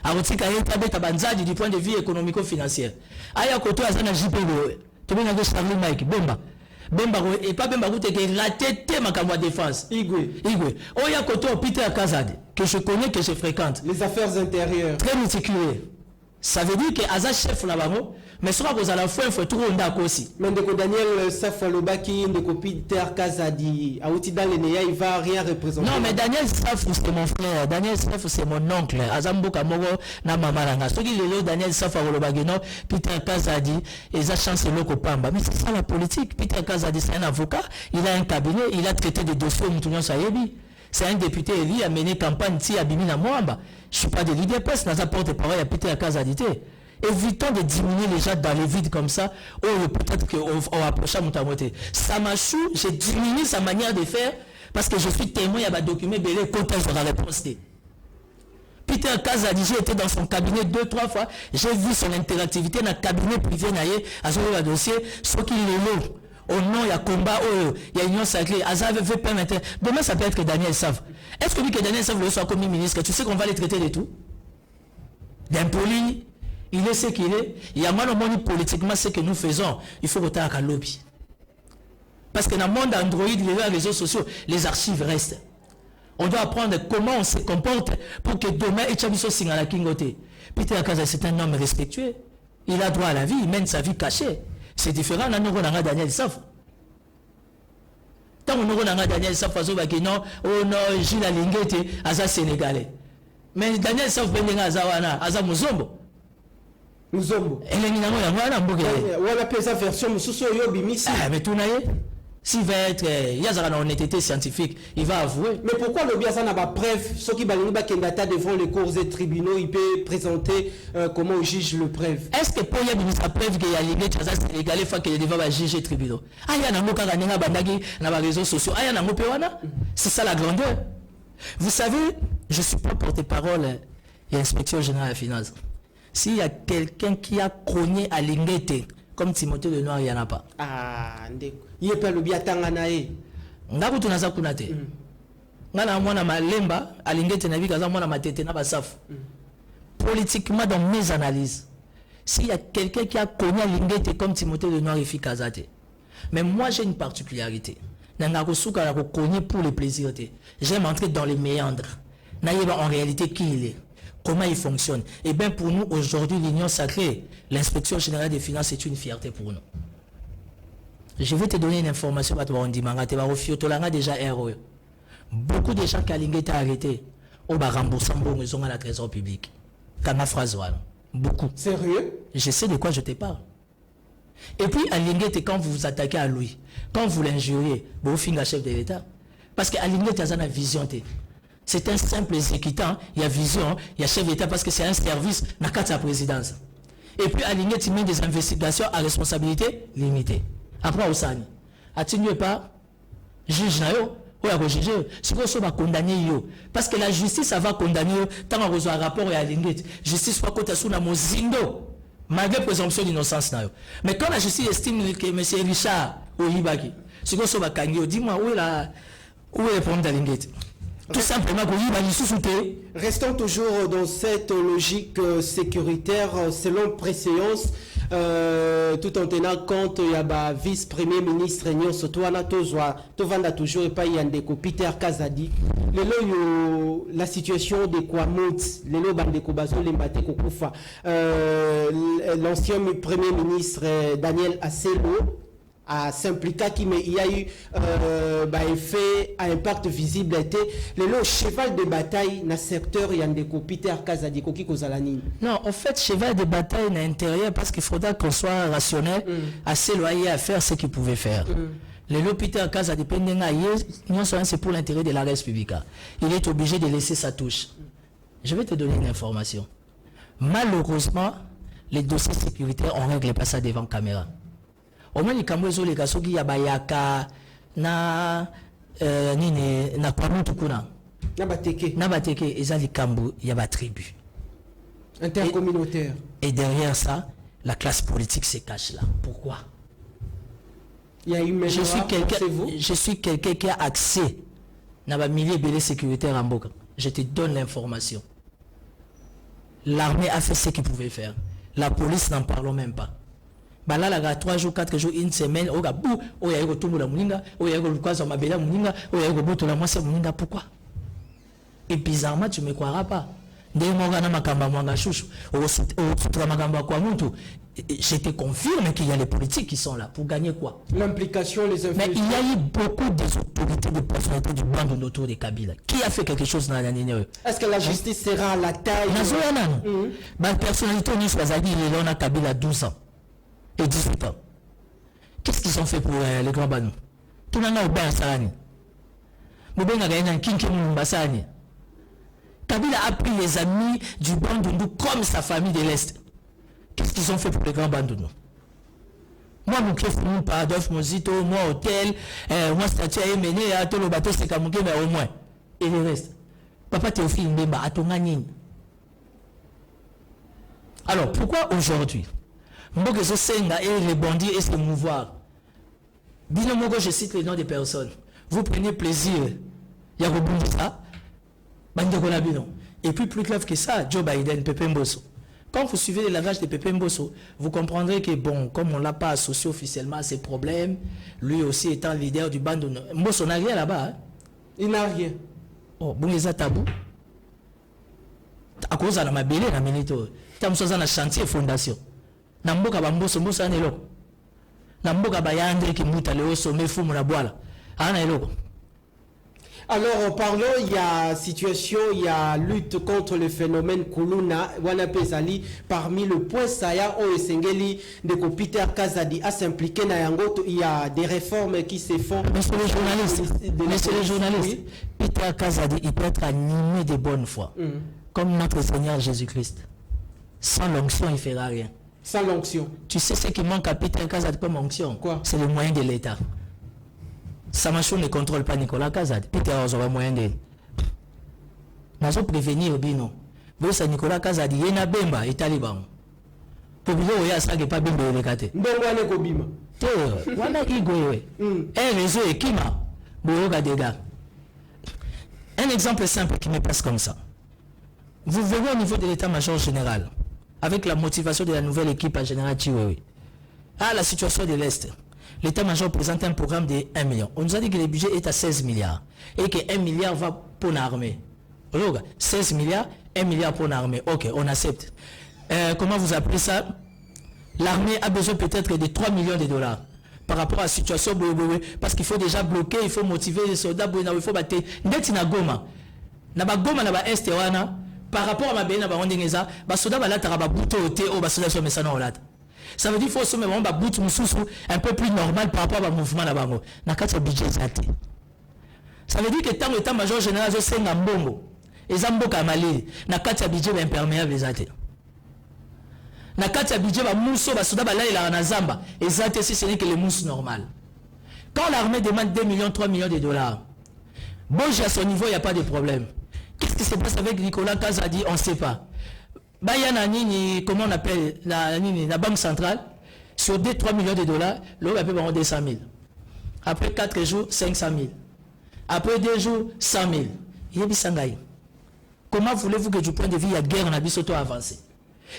Speaker 2: Arotika Etabe Tabanzadi du point de vue économico-financier. Aya Koto, Azana JPB. Tu veux dire Charlie Mike, Bemba. Bemba, et pas Bemba, tu es la tête, ma camoie défense.
Speaker 1: Igwe.
Speaker 2: Oya Koto, Peter Kazad, que je connais, que je fréquente.
Speaker 1: Les affaires intérieures.
Speaker 2: Très méticuleux. Ça veut dire que Aza chef là-bas, mais soit vous allez faire, il faut trouver un d'accord aussi.
Speaker 1: Mais Daniel Safalobaki, Peter Kazadi, Aouti dans les Néa, il ne va rien représenter.
Speaker 2: Non, mais Daniel Safou, c'est mon frère. Daniel Safou, c'est mon oncle. Azambo Kamogo, na Mamaranga. Ce qui est Daniel Safalobaki, non, Peter Kazadi, et ça chance le Kopamba. Mais c'est ça la politique. Peter Kazadi, c'est un avocat, il a un cabinet, il a traité des dossiers au Moutounion Sayebi. C'est un député élu, il a mené campagne ici à Bimina Mwamba. Je ne suis pas de leader presse, dans un porte-parole, il y a Peter Kazadi. Évitons de diminuer les gens dans les vides comme ça, ou peut-être qu'on approche à Moutamote. Samachou, j'ai diminué sa manière de faire parce que je suis témoin, il y a des documents belés contre la réponse. Peter Kazadi, j'ai été dans son cabinet 2-3 fois, j'ai vu son interactivité dans le cabinet privé, à ce dossier, ce qu'il est là. Au nom, il y a combat, il y a union sacrée, Azav veut permettre. Demain, ça peut être que Daniel Sav. Est-ce que lui, que Daniel Sav le soit comme ministre, tu sais qu'on va les traiter de tout? D'impoli. Il est ce qu'il est. Il y a mal au monde politiquement ce que nous faisons. Il faut voter à un lobby. Parce que dans le monde Android, les réseaux sociaux, les archives restent. On doit apprendre comment on se comporte pour que demain, Echabiso Singala Kingote. Peter Akaza, c'est un homme respectueux. Il a droit à la vie, il mène sa vie cachée. C'est différent d'un Nanga Daniel Saf. Tant que Nanga Daniel Saf, non, oh non, Gilles Alingete, Aza Sénégalais. Mais Daniel Saf, Bendenga Azawana, Aza Muzombo.
Speaker 1: Muzombo.
Speaker 2: Elle est minamment à moi,
Speaker 1: on appelle ça version Moussou Yobi Missi.
Speaker 2: Ah, mais tout naïe. S'il va être, il y a une honnêteté scientifique, il va avouer.
Speaker 1: Mais pourquoi le Biasa n'a pas preuve? Ceux qui balinent Kendata devant les cours et tribunaux, il peut présenter comment on juge le preuve.
Speaker 2: Est-ce que pour y avoir une preuve qu'il y a l'Église sénégalais faut qu'il devant juger les tribunaux? Ah, il y a un mot qui a bandagi dans les réseaux sociaux. Ah, il y a un mot c'est ça la grandeur. Vous savez, je ne suis pas porte-parole et inspecteur général des finances. S'il y a quelqu'un qui a cogné à l'Ingete, comme Timothée Lenoir, il n'y en a pas.
Speaker 1: Ah, il n'y a pas le biatanga nae.
Speaker 2: Ngaku tunaza kunate. Ngana mwana malemba, alingete na vika za mwana matete na basafu. Politiquement, dans mes analyses, s'il y a quelqu'un qui a connu Alingete comme Timothée Lenoir et Fikazate, mais moi j'ai une particularité. Pour les plaisirs. J'aime entrer dans les méandres. En réalité, qui il est, comment il fonctionne. Et bien pour nous, aujourd'hui, l'Union sacrée, l'inspection générale des finances est une fierté pour nous. Je vais te donner une information. Déjà beaucoup de gens qui ont arrêté ont remboursé à la trésor public. Beaucoup.
Speaker 1: Sérieux?
Speaker 2: Je sais de quoi je te parle. Et puis, Alingete, quand vous vous attaquez à lui, quand vous l'injuriez, vous finissez chef de l'État. Parce qu'Alingete a une vision. C'est un simple exécutant, il y a vision, il y a chef d'État parce que c'est un service dans sa présidence. Et puis, Alingete met des investigations à responsabilité limitée. Après, Osani, atténuez pas, juge Nayo, ou à juger, si vous va condamner yo. Parce que la justice, ça va condamner yo, tant qu'on reçoit un rapport et Alingete. Justice, soit côté sous la mozindo. Malgré présomption d'innocence. Mais quand la justice estime que M. Richard Oyibaki, si vous avez un dis-moi où est le problème d'Alingete? Tout simplement,
Speaker 1: restons toujours dans cette logique sécuritaire selon préséance, tout en tenant compte il y a vice-premier ministre Nyon Sotouana Tovanda toujours et pas Yandeko Peter Kazadi. La situation de Kwamut, lelo bandeko bazo lembate kokufa, l'ancien premier ministre Daniel Asselo à s'impliquer qui il y a eu effet à impact visible était le cheval de bataille dans le secteur Yandeko Peter Kazadi Koki Kozalani.
Speaker 2: Non, en fait cheval de bataille à l'intérieur parce qu'il faudra qu'on soit rationnel, assez loyal à faire ce qu'il pouvait faire. Le Peter Kazadi c'est pour l'intérêt de la République. Il est obligé de laisser sa touche. Je vais te donner une information. Malheureusement, les dossiers sécuritaires, on ne règle pas ça devant caméra. Au moins, les camerounais, les gars, qui y a bayaka, na kwamutukuna, na bateke, ils ont les cambou, il y a ba tribu.
Speaker 1: Intercommunautaire.
Speaker 2: Et derrière ça, la classe politique se cache là. Pourquoi?
Speaker 1: Il y a une
Speaker 2: je suis quelqu'un qui a accès à un milieu de sécuritaire en Boka. Je te donne l'information. L'armée a fait ce qu'il pouvait faire. La police n'en parle même pas. Bah là, il y a 3 jours, 4 jours, une semaine, il y a pourquoi? Et bizarrement, tu ne me croiras pas. Je te confirme qu'il y a les politiques qui sont là. Pour gagner quoi?
Speaker 1: L'implication, les influences.
Speaker 2: Mais il y a eu beaucoup des autorités, de personnalités du bande autour de Kabila. Qui a fait quelque chose dans la ligne?
Speaker 1: Est-ce que la justice sera à la taille?
Speaker 2: La personnalité, on a Kabila 12 ans et 18 ans. Qu'est-ce qu'ils ont fait pour les grands banou? Tout le monde a bien Sarani. Kabila a pris les amis du Bandundu comme sa famille de l'Est. Qu'est-ce qu'ils ont fait pour les grands Bandundu? Moi, mon chef, mon Paradolphe, mon Zito, moi, hôtel, moi, statut à Yémené, à tout le bateau, c'est Kamouké, mais au moins. Et le reste. Papa Théophile Mbemba, à ton gagnine. Alors, pourquoi aujourd'hui? Mboke Senga et les bandits et se mouvoir. Dis-le-moi que je cite les noms des personnes. Vous prenez plaisir. Il y a ça. Et puis plus grave que ça, Joe Biden, Pepe Mbosso. Quand vous suivez les lavages de Pepe Mbosso, vous comprendrez que bon, comme on ne l'a pas associé officiellement à ces problèmes, lui aussi étant leader du band, Mbosso n'a rien là-bas. Hein?
Speaker 1: Il n'a rien.
Speaker 2: Oh, bon, les tabou. À cause de la mabélé, la milito. Tam soza na chantier fondation. Namboka ba Mbosso Mbosso ane loko. Namboka ba yandre ki muta le sommet fumu na boala. Ana eloko.
Speaker 1: Alors, parlons, il y a situation, il y a lutte contre le phénomène Kuluna, Wanapesali, parmi le point Saya, Oesengeli, de Peter Kazadi à s'impliquer dans Yangoto, il y a des réformes qui se font.
Speaker 2: Monsieur le journaliste, Peter Kazadi, il peut être animé de bonne foi, comme notre Seigneur Jésus-Christ. Sans l'onction, il ne fera rien.
Speaker 1: Sans l'onction.
Speaker 2: Tu sais ce qui manque à Peter Kazadi comme onction?
Speaker 1: Quoi?
Speaker 2: C'est le moyen de l'État. Samacho ne contrôle pas Nicolas Kazadi. Peter aura moyen de. Nous allons prévenir Bino. Vous savez, Nicolas Kazadi, il y a Bemba et Taliban. Population oya ça que pas bien le kate.
Speaker 1: Ndongo ane kobima.
Speaker 2: Wana igwe. Un réseau ekima. Boyoka dégâts. Un exemple simple qui me passe comme ça. Vous verrez au niveau de l'état-major général, avec la motivation de la nouvelle équipe à général Chiwewe, à la situation de l'Est, l'état-major présente un programme de 1 million. On nous a dit que le budget est à 16 milliards et que 1 milliard va pour l'armée. 16 milliards, 1 milliard pour l'armée. Ok, on accepte. Comment vous appelez ça? L'armée a besoin peut-être de 3 millions de dollars. Par rapport à la situation, parce qu'il faut déjà bloquer, il faut motiver les soldats, il faut battre. Netina Goma. Naba Goma, naba Est, par rapport à ma béna, les soldats, ça veut dire qu'il faut se mettre un peu plus normal par rapport au mouvement. Ça veut dire que tant l'état-major général, c'est un bongo. Et Zamboka Mali, Nakata budget imperméable les athées. Nakati budget ba mousso ba soda ba là il a en Zamba et ça c'est ce n'est que les mousses normales. Quand l'armée demande 2 millions 3 millions de dollars, bon à son niveau il n'y a pas de problème. Qu'est-ce qui se passe avec Nicolas Kazadi, on ne sait pas. Bayana Nini, comment on appelle la banque centrale, sur 2-3 millions de dollars, l'eau va payer 200 000. Après 4 jours, 500 000. Après 2 jours, 100 000. Il y a Bissangaï. Comment voulez-vous que du point de vue il y a guerre en Abissoto avancé?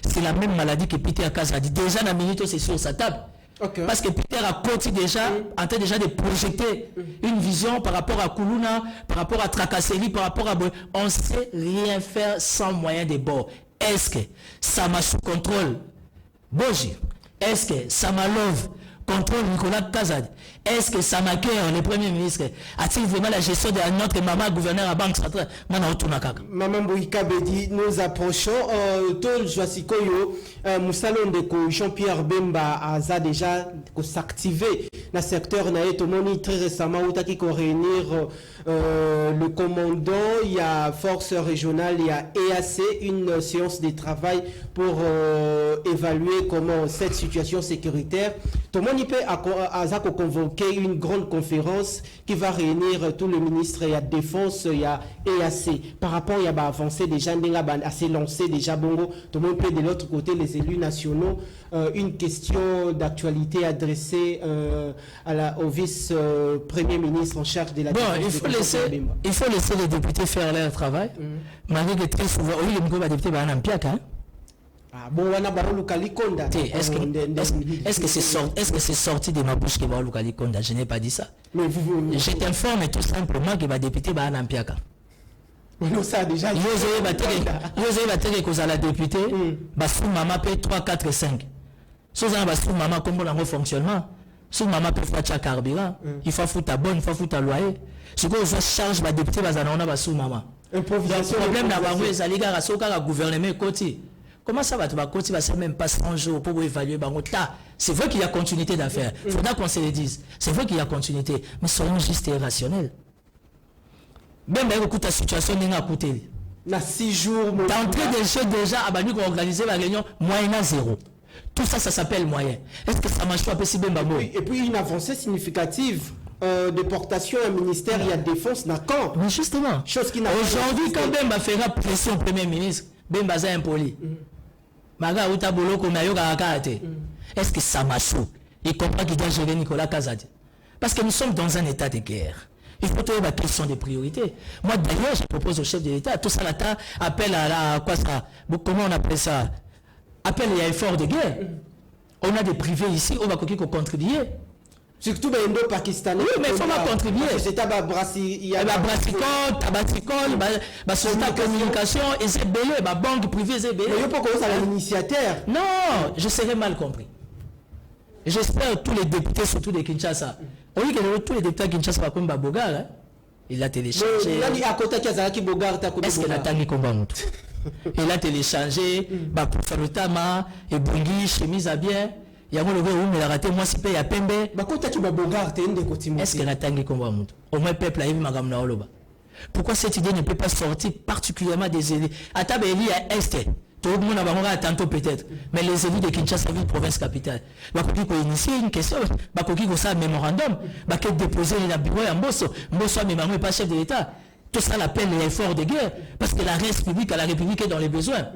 Speaker 2: C'est la même maladie que Peter Kaza a dit. Déjà, dans la minute, c'est sur sa table. Okay. Parce que Peter a continué déjà, en train déjà de projeter une vision par rapport à Koulouna, par rapport à Tracasserie, par rapport à... On ne sait rien faire sans moyen de bord. Est-ce que ça m'a sous contrôle Boji? Est-ce que Samalov contrôle Nicolas Kazad? Est-ce que Samaker, le Premier ministre, a-t-il vraiment la gestion de notre maman gouverneur à Banque Centrale?
Speaker 1: Maman Boïka Bedi, nous approchons. Tol Joasikoyo, Moussalon de Jean-Pierre Bemba a déjà s'activer dans le secteur Naetomoni très récemment, où il faut réunir le commandant, il y a force régionale, il y a EAC, une séance de travail pour évaluer comment cette situation sécuritaire. Tout le monde peut convoquer une grande conférence qui va réunir tous les ministres, il y a défense, il y a EAC. Par rapport, il y a avancé déjà, assez lancé déjà Bongo. Tout le monde peut de l'autre côté, les élus nationaux, une question d'actualité adressée au vice-premier ministre en charge de la défense.
Speaker 2: Il faut laisser les députés faire leur travail. Malgré que très souvent, oui, les députés vont en piac, hein. Est-ce que c'est sorti de ma bouche que va Lukali Konda? Je n'ai pas dit ça. Je t'informe tout simplement que les députés vont en piac.
Speaker 1: Non, ça déjà.
Speaker 2: Vous avez battu que la députée, sous maman paye 3, 4, 5. Si vous avez sous maman, comme on fonctionnement, sous maman peut faire carburant, il faut foutre à bonne, il faut foutre à loyer. Si vous charge la députée, vous avez sous maman. Le problème d'avoir les gars à gouvernement côté. Comment ça va? Tu vas continuer à même pas 100 jours pour évaluer. C'est vrai qu'il y a continuité d'affaires. Il faudra qu'on se le dise. C'est vrai qu'il y a continuité. Mais soyons justes et rationnels. Même écoute la situation n'est pas coûtée.
Speaker 1: Dans 6 jours,
Speaker 2: d'entrée des jeux déjà, à Banu qu'on organiser la réunion, moyen à 0. Tout ça, ça s'appelle moyen. Est-ce que ça marche pas si bien?
Speaker 1: Et puis une avancée significative. Déportation à ministère, il y a défense, d'accord?
Speaker 2: Mais justement. Aujourd'hui, quand Bemba fera pression au Premier ministre, Bemba est impoli. Est-ce que ça marche? Il comprend qu'il doit gérer Nicolas Kazadi. Parce que nous sommes dans un état de guerre. Il faut trouver quelles sont les priorités. Moi, d'ailleurs, je propose au chef de l'État, tout ça, l'État appelle à quoi ça? Comment on appelle ça? Appel à effort de guerre. On a des privés ici, on va contribuer.
Speaker 1: Surtout les Indo-Pakistanais.
Speaker 2: Oui, mais il faut pas contribuer.
Speaker 1: C'est il y a
Speaker 2: Brassicole, Tabaticole, société de communication, et c'est belé, banque privée, c'est belé.
Speaker 1: Mais il faut qu'on soit l'initiateur.
Speaker 2: Non, je serais mal compris. J'espère tous les députés, surtout de Kinshasa. On dit que tous les députés de Kinshasa vont comme Bogar. Il a téléchargé. Est-ce qu'il a tangué comme Bamout? Il a téléchargé, pour faire le tama, et Bungi, chemise à bien. Il y a le gars où il a raté, moi, si paye à Pembe. Est-ce qu'il a tangué comme Bamout? Au moins, le peuple a eu ma gamme. Pourquoi cette idée ne peut pas sortir particulièrement des élus? À table, il y a Est. Tout le monde va tantôt peut-être. Mais les élus de Kinshasa, ville province capitale, il faut initier une question. Il faut un mémorandum. Il faut déposer le bureau à Mbosso. Mbosso n'est pas chef de l'État. Tout ça l'appelle l'effort de guerre. Parce que la République est dans les besoins.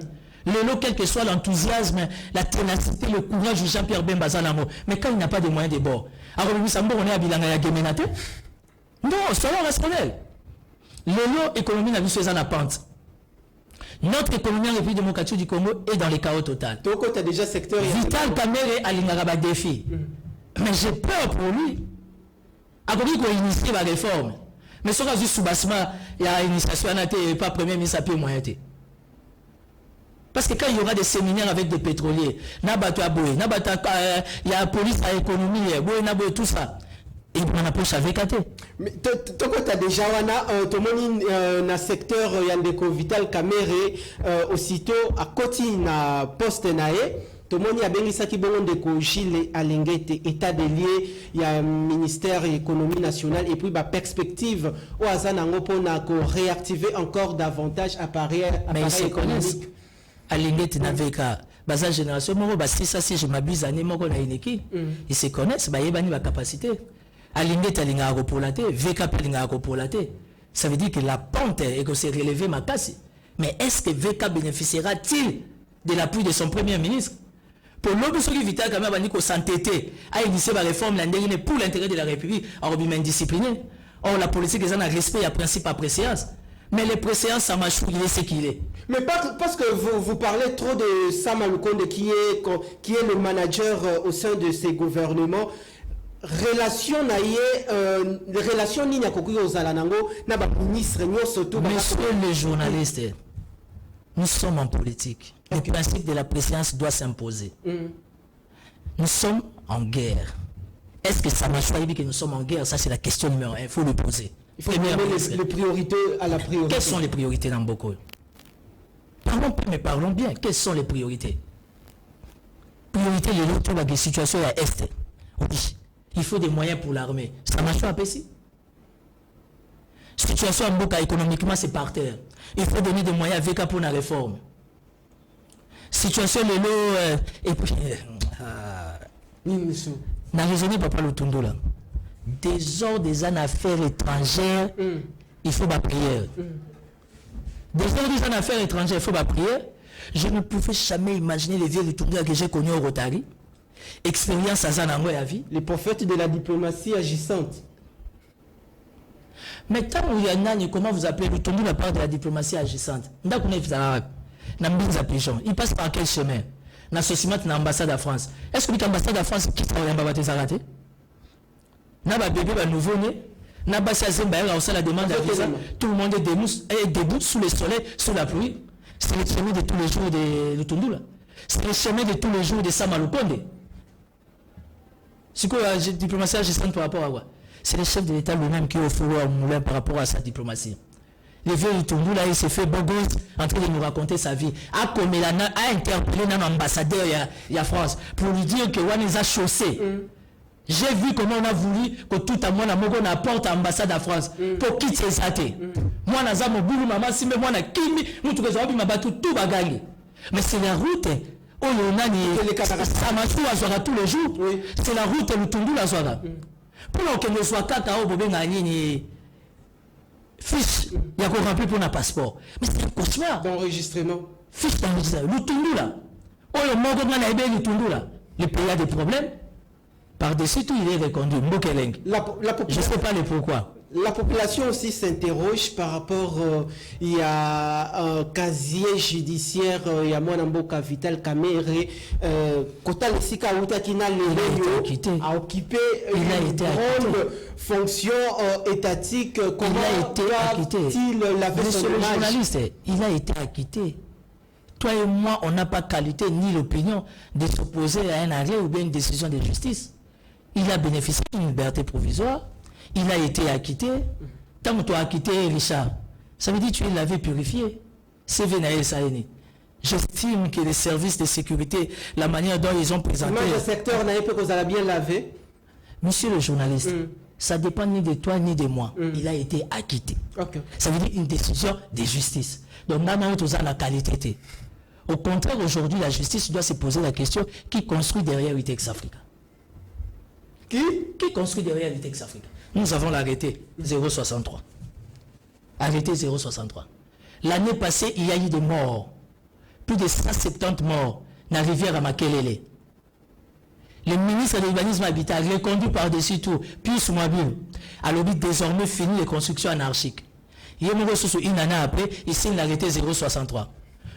Speaker 2: Le quel que soit l'enthousiasme, la ténacité, le courage de Jean-Pierre Bemba Zanamo. Mais quand il n'a pas de moyens de bord, alors on est à Bilanga ya Gemenate. Non, soyons rationnels. L'économie n'a vu ce la pente. Notre économie en République démocratique du Congo est dans les chaos total.
Speaker 1: Donc, tu as déjà secteur.
Speaker 2: Vital Kamere a l'Ingaraba défi. Mais j'ai peur pour lui. A compris qu'on initie la réforme. Mais ce que sous bassement, il y a une initiation et pas premier ministre à pied moyen. Parce que quand il y aura des séminaires avec des pétroliers, il y a la police à l'économie, tout ça. Et on approche avec AT.
Speaker 1: Mais tu as déjà un secteur Yandeko Vital Kamere aussitôt à côté na poste nae. Tout le monde a bien ça qui bon de Gilles Alengete état des liés, il y a ministère de l'économie nationale et puis bah perspective au Azanango pour réactiver encore davantage appareils économiques.
Speaker 2: Alengete n'avait qu'à basa génération moi bah si je m'abuse année moi qu'on a une équipe ils se connaissent bah yebani ma capacité. Alengete alinga repolaté VK alinga repolaté ça veut dire que la pente est que c'est relevé ma casse. Mais est-ce que VK bénéficiera-t-il de l'appui de son premier ministre? Pour l'homme qui Vital quand même a s'entêter à initier la réforme pour l'intérêt de la République en bien discipliné. Or la politique est un respect à principe à préséance. Mais les préséances ça marche il est ce qu'il est.
Speaker 1: Mais parce que vous parlez trop de Sam Alukonde qui est le manager au sein de ces gouvernements. Relation ni nyakokuyo ozalanango na ba ministre surtout.
Speaker 2: Monsieur les journalistes, nous sommes en politique. Le principe de la préséance doit s'imposer. Nous sommes en guerre. Est-ce que ça m'a choisi que nous sommes en guerre? Ça, c'est la question numéro 1. Il faut le poser.
Speaker 1: Il faut donner les priorités à la priorité.
Speaker 2: Quelles sont les priorités dans Boko? Parlons pas, mais parlons bien. Quelles sont les priorités? Priorité, la situation à Est. Oui. Il faut des moyens pour l'armée. Ça marche pas, ici. Situation en Boka économiquement, c'est par terre. Il faut donner des moyens avec pour la réforme. Situation de l'eau et puis n'a raisonné pas le tondo là. Désordre des affaires étrangères, il faut ma prière. Désordre des affaires étrangères, il faut ma prière. Je ne pouvais jamais imaginer les vieux retourneurs que j'ai connus au Rotary. Expérience à Zanango et à vie.
Speaker 1: Les prophètes de la diplomatie agissante.
Speaker 2: Mais tant où il y en a, comment vous appelez le tondo la part de la diplomatie agissante? Il passe par quel chemin? L'association de l'ambassade de France. Est-ce que l'ambassade de France qui travaille en Babaté Zaraté? N'a pas bébé nouveau-né? N'a pas la demande à visa. Tout le monde est debout sous le soleil, sous la pluie. C'est le chemin de tous les jours de Tundula. C'est le chemin de tous les jours de Samalukonde. C'est quoi la diplomatie agissante par rapport à quoi? C'est le chef de l'État lui-même qui offre au moulin par rapport à sa diplomatie. Le vieux Tundula, il s'est fait beau gosse en train de nous raconter sa vie. A interpellé un ambassadeur de France pour lui dire que Wan a chaussé. J'ai vu comment on a voulu que tout à moi on apporte à l'ambassade de France pour quitter ses athées. Moi, je suis un maman, si moi, je suis tout bagangi. Mais c'est la route. Oh, ça m'a tous les jours. C'est la route et le Tundula. Pour que nous soit cacao, fiche, il y a qu'on remplit pour un passeport. Mais c'est un cauchemar.
Speaker 1: D'enregistrement.
Speaker 2: Fiche d'enregistrement. Le Tundula. Oh, le Tundula. Le pays a des problèmes. Par-dessus tout, il est reconduit. Je ne sais pas le pourquoi.
Speaker 1: La population aussi s'interroge par rapport, il y a un casier judiciaire, il y a Mwanamboka Vital Kamere, Kota Lessika Outa qui n'a a occupé une grande fonction étatique. Comment il l'avait
Speaker 2: Monsieur le journaliste, il a été acquitté. Toi et moi, on n'a pas qualité ni l'opinion de s'opposer à un arrêt ou bien une décision de justice. Il a bénéficié d'une liberté provisoire. Il a été acquitté. Tant que tu as acquitté Richard, ça veut dire que tu l'avais purifié. C'est Venaïe Saïni. J'estime que les services de sécurité, la manière dont ils ont présenté...
Speaker 1: Moi, le secteur n'a pas que vous allez bien laver.
Speaker 2: Monsieur le journaliste, ça ne dépend ni de toi ni de moi. Il a été acquitté. Ça veut dire une décision de justice. Donc, nous avons la qualité. Au contraire, aujourd'hui, la justice doit se poser la question qui construit derrière Utex Africa. Qui construit derrière Utex Africa? Nous avons l'arrêté 063. Arrêté 063. L'année passée, il y a eu des morts. plus de 170 morts dans la rivière à Makelele. Le ministre de l'urbanisme habitat, reconduit par-dessus tout, Pius Mwabiu, a lobby désormais fini les constructions anarchiques. Il y a une année après, il signe l'arrêté 063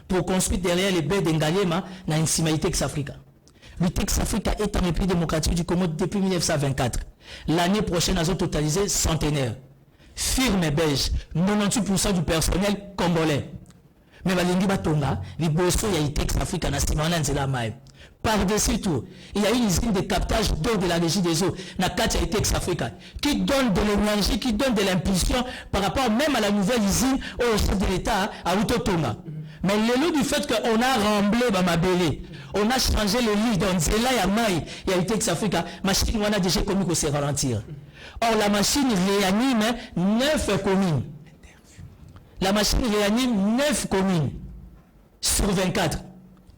Speaker 2: pour construire derrière les baies d'Engalema dans une Tex Africa. Le Tex Africa est en République démocratique du Congo depuis 1924. L'année prochaine, ils ont totalisé centenaire. Firme belge, 98% du personnel congolais. Mais Balingi Batonga, les bosso, il y a eu Tex Africa, Nassimana Nzela Maï. Par-dessus tout, il y a une usine de captage d'eau de la régie des eaux, Nakati Tex Africa, qui donne de l'énergie, qui donne de l'impulsion par rapport même à la nouvelle usine au chef de l'État à Utotonga. Mais le lot du fait qu'on a remblé Bamabélé, on a changé le lit dans Nzela Yamaï, il y a eu Tex Africa, machine on a déjà commis qu'on s'est ralentir. Or la machine réanime 9 communes. La machine réanime 9 communes sur 24.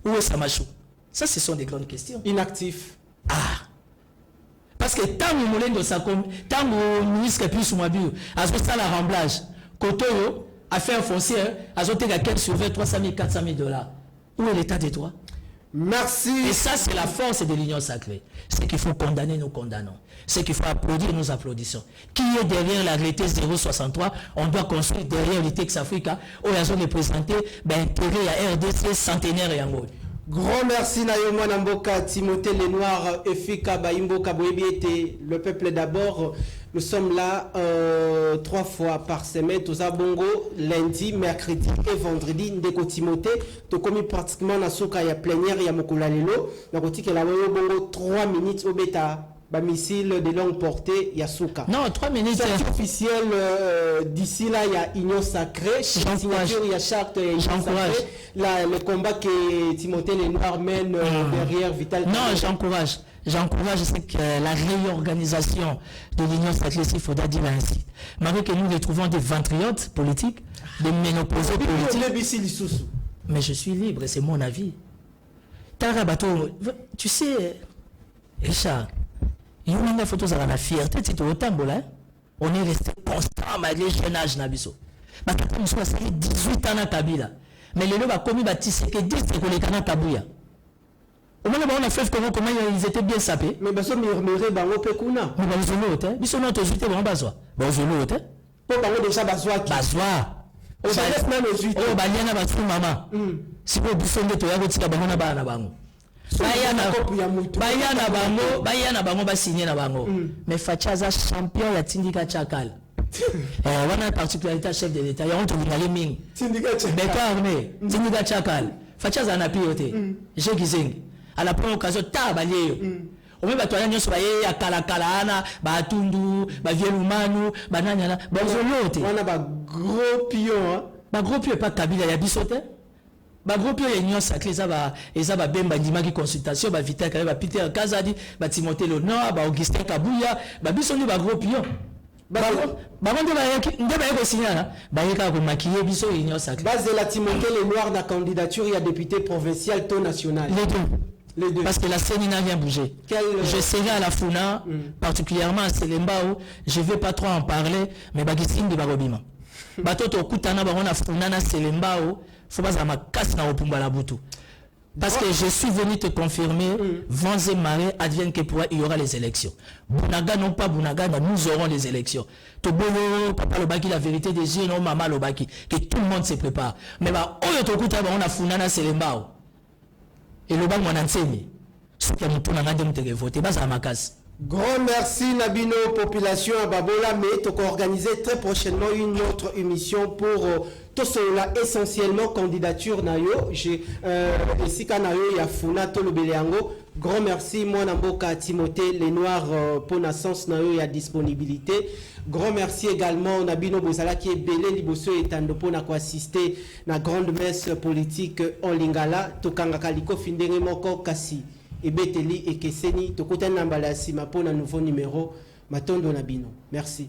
Speaker 2: Où est Samachou? Ça, ce sont des grandes questions.
Speaker 1: Inactif.
Speaker 2: Ah. Parce que tant que le ministre plus Mwabiu a fait ça, la remblage, Kotoyo a fait un foncier, a fait quelqu'un sur 300 000, 400 000 $. Où est l'état des droits?
Speaker 1: Merci.
Speaker 2: Et ça, c'est la force de l'union sacrée. Ce qu'il faut condamner, nous condamnons. Ce qu'il faut applaudir, nous applaudissons. Qui est derrière l'arrêté 063? On doit construire derrière le Tex Africa, où ils ont représenté l'intérêt à RDC centenaire et Angola.
Speaker 1: Grand merci Nayomo Namboka, Timothée Lenoir, Efika Baimboka Boebiete, le peuple d'abord. Nous sommes là 3 fois par semaine, tous à Bongo, lundi, mercredi et vendredi. Ndeko Timothée, tu as commis pratiquement na souka ya plénière ya Mokula Lelo. Na koti que la Bongo 3 minutes au bêta. Missile de longue portée, Yasuka.
Speaker 2: Non, 3 minutes.
Speaker 1: C'est officiel d'ici là, il y a Union Sacrée. Signature, il y a charte
Speaker 2: j'encourage.
Speaker 1: Le combat que Timothée Lenoir mène derrière Vital.
Speaker 2: Non, j'encourage. J'encourage, c'est que la réorganisation de l'Union Sacrée, il faudra dire ainsi. Malgré que nous retrouvons des ventriotes politiques, des ménopausés politiques. Mais je suis libre, c'est mon avis. Tarabato, tu sais, Richard, il y a une photo de la fierté, on est resté constant malgré le jeune âge. Ma tata me soit 18 ans à Kabila. Mais le lot a commis bâtisse que 10 c'est qu'on est à Kabouya. Au moins, on a fait comment ils étaient bien sapés.
Speaker 1: Mais parce que murmurer, bango pekuna.
Speaker 2: Mais bango zolo hote. Biso non tozute bango bazwa. Bango zolo hote.
Speaker 1: Po bango déjà bazwa ki.
Speaker 2: Bazwa.
Speaker 1: O laisse même aux 8.
Speaker 2: O baliana basu mama. Si vous boussonnez to ya kotika bango na bana bango. Bayana bango ba signer na bango. Mais Fachaza champion ya Tindika Chakal. On a une particularité chef de l'État. Il y a honte de l'Allemagne Ming.
Speaker 1: Tindika Chakal.
Speaker 2: Beka armé. Tindika Chakal. Fachaza na piyote. J'ai gizing. À la première occasion, ta balaye. On met batoya nyonso baye ya kala ana ba tundu ba vielumanu ba nanyana ba zolote.
Speaker 1: On a ba gros pion hein.
Speaker 2: Ba gros pion pas Kabila ya bisote. Ba gros pion ya Union Sacrée ça ba bemba ndima ki consultation ba Vital Kalembe ba Peter Kazadi ba Timothée Lenoir ba Augustin Kabouya ba bisoni ba gros pion. Ba nde ba yako signala ba yeka ko maquiller biso Union Sacrée.
Speaker 1: Base de la Timothée Lenoir na candidature il y a député provincial taux national.
Speaker 2: Les deux. Parce que la scène n'a rien bougé. Je serai à la Funa, particulièrement à Selembao. Je ne vais pas trop en parler, mais Bagisine de Barobima. Batoto Kutana Barona Funa na Selembao, faut pas ma casse na Opumba la Boutou. Parce que je suis venu te confirmer, vents et marées, advienne que pour il y aura les élections. Bounaga, non pas Bounaga, nous aurons les élections. Toboyo, papa Lobaki, la vérité des yeux, non, maman Lobaki, que tout le monde se prépare. Mais bah, Oyo Tokuta Barona Funa na Selembao. Et le banc m'enseigne. Ce qui a monté dans la voté, bas à ma casse.
Speaker 1: Grand merci Nabino, population à Babola, mais tu as organisé très prochainement une autre émission pour tout cela, essentiellement candidature Nayo. J'ai ici Kanayo Yafuna Tolo Beleango. Grand merci moi Namboka Timothée Lenoir pour naissance Nayo ya disponibilité. Grand merci également Nabino Bozala qui est belé liboso et tandopo na ko assister na grande messe politique en Lingala tokanga kaliko findenge moko kasi ebeteli ekeseni tokota nambala sima pour un nouveau numéro matondo Nabino. Merci.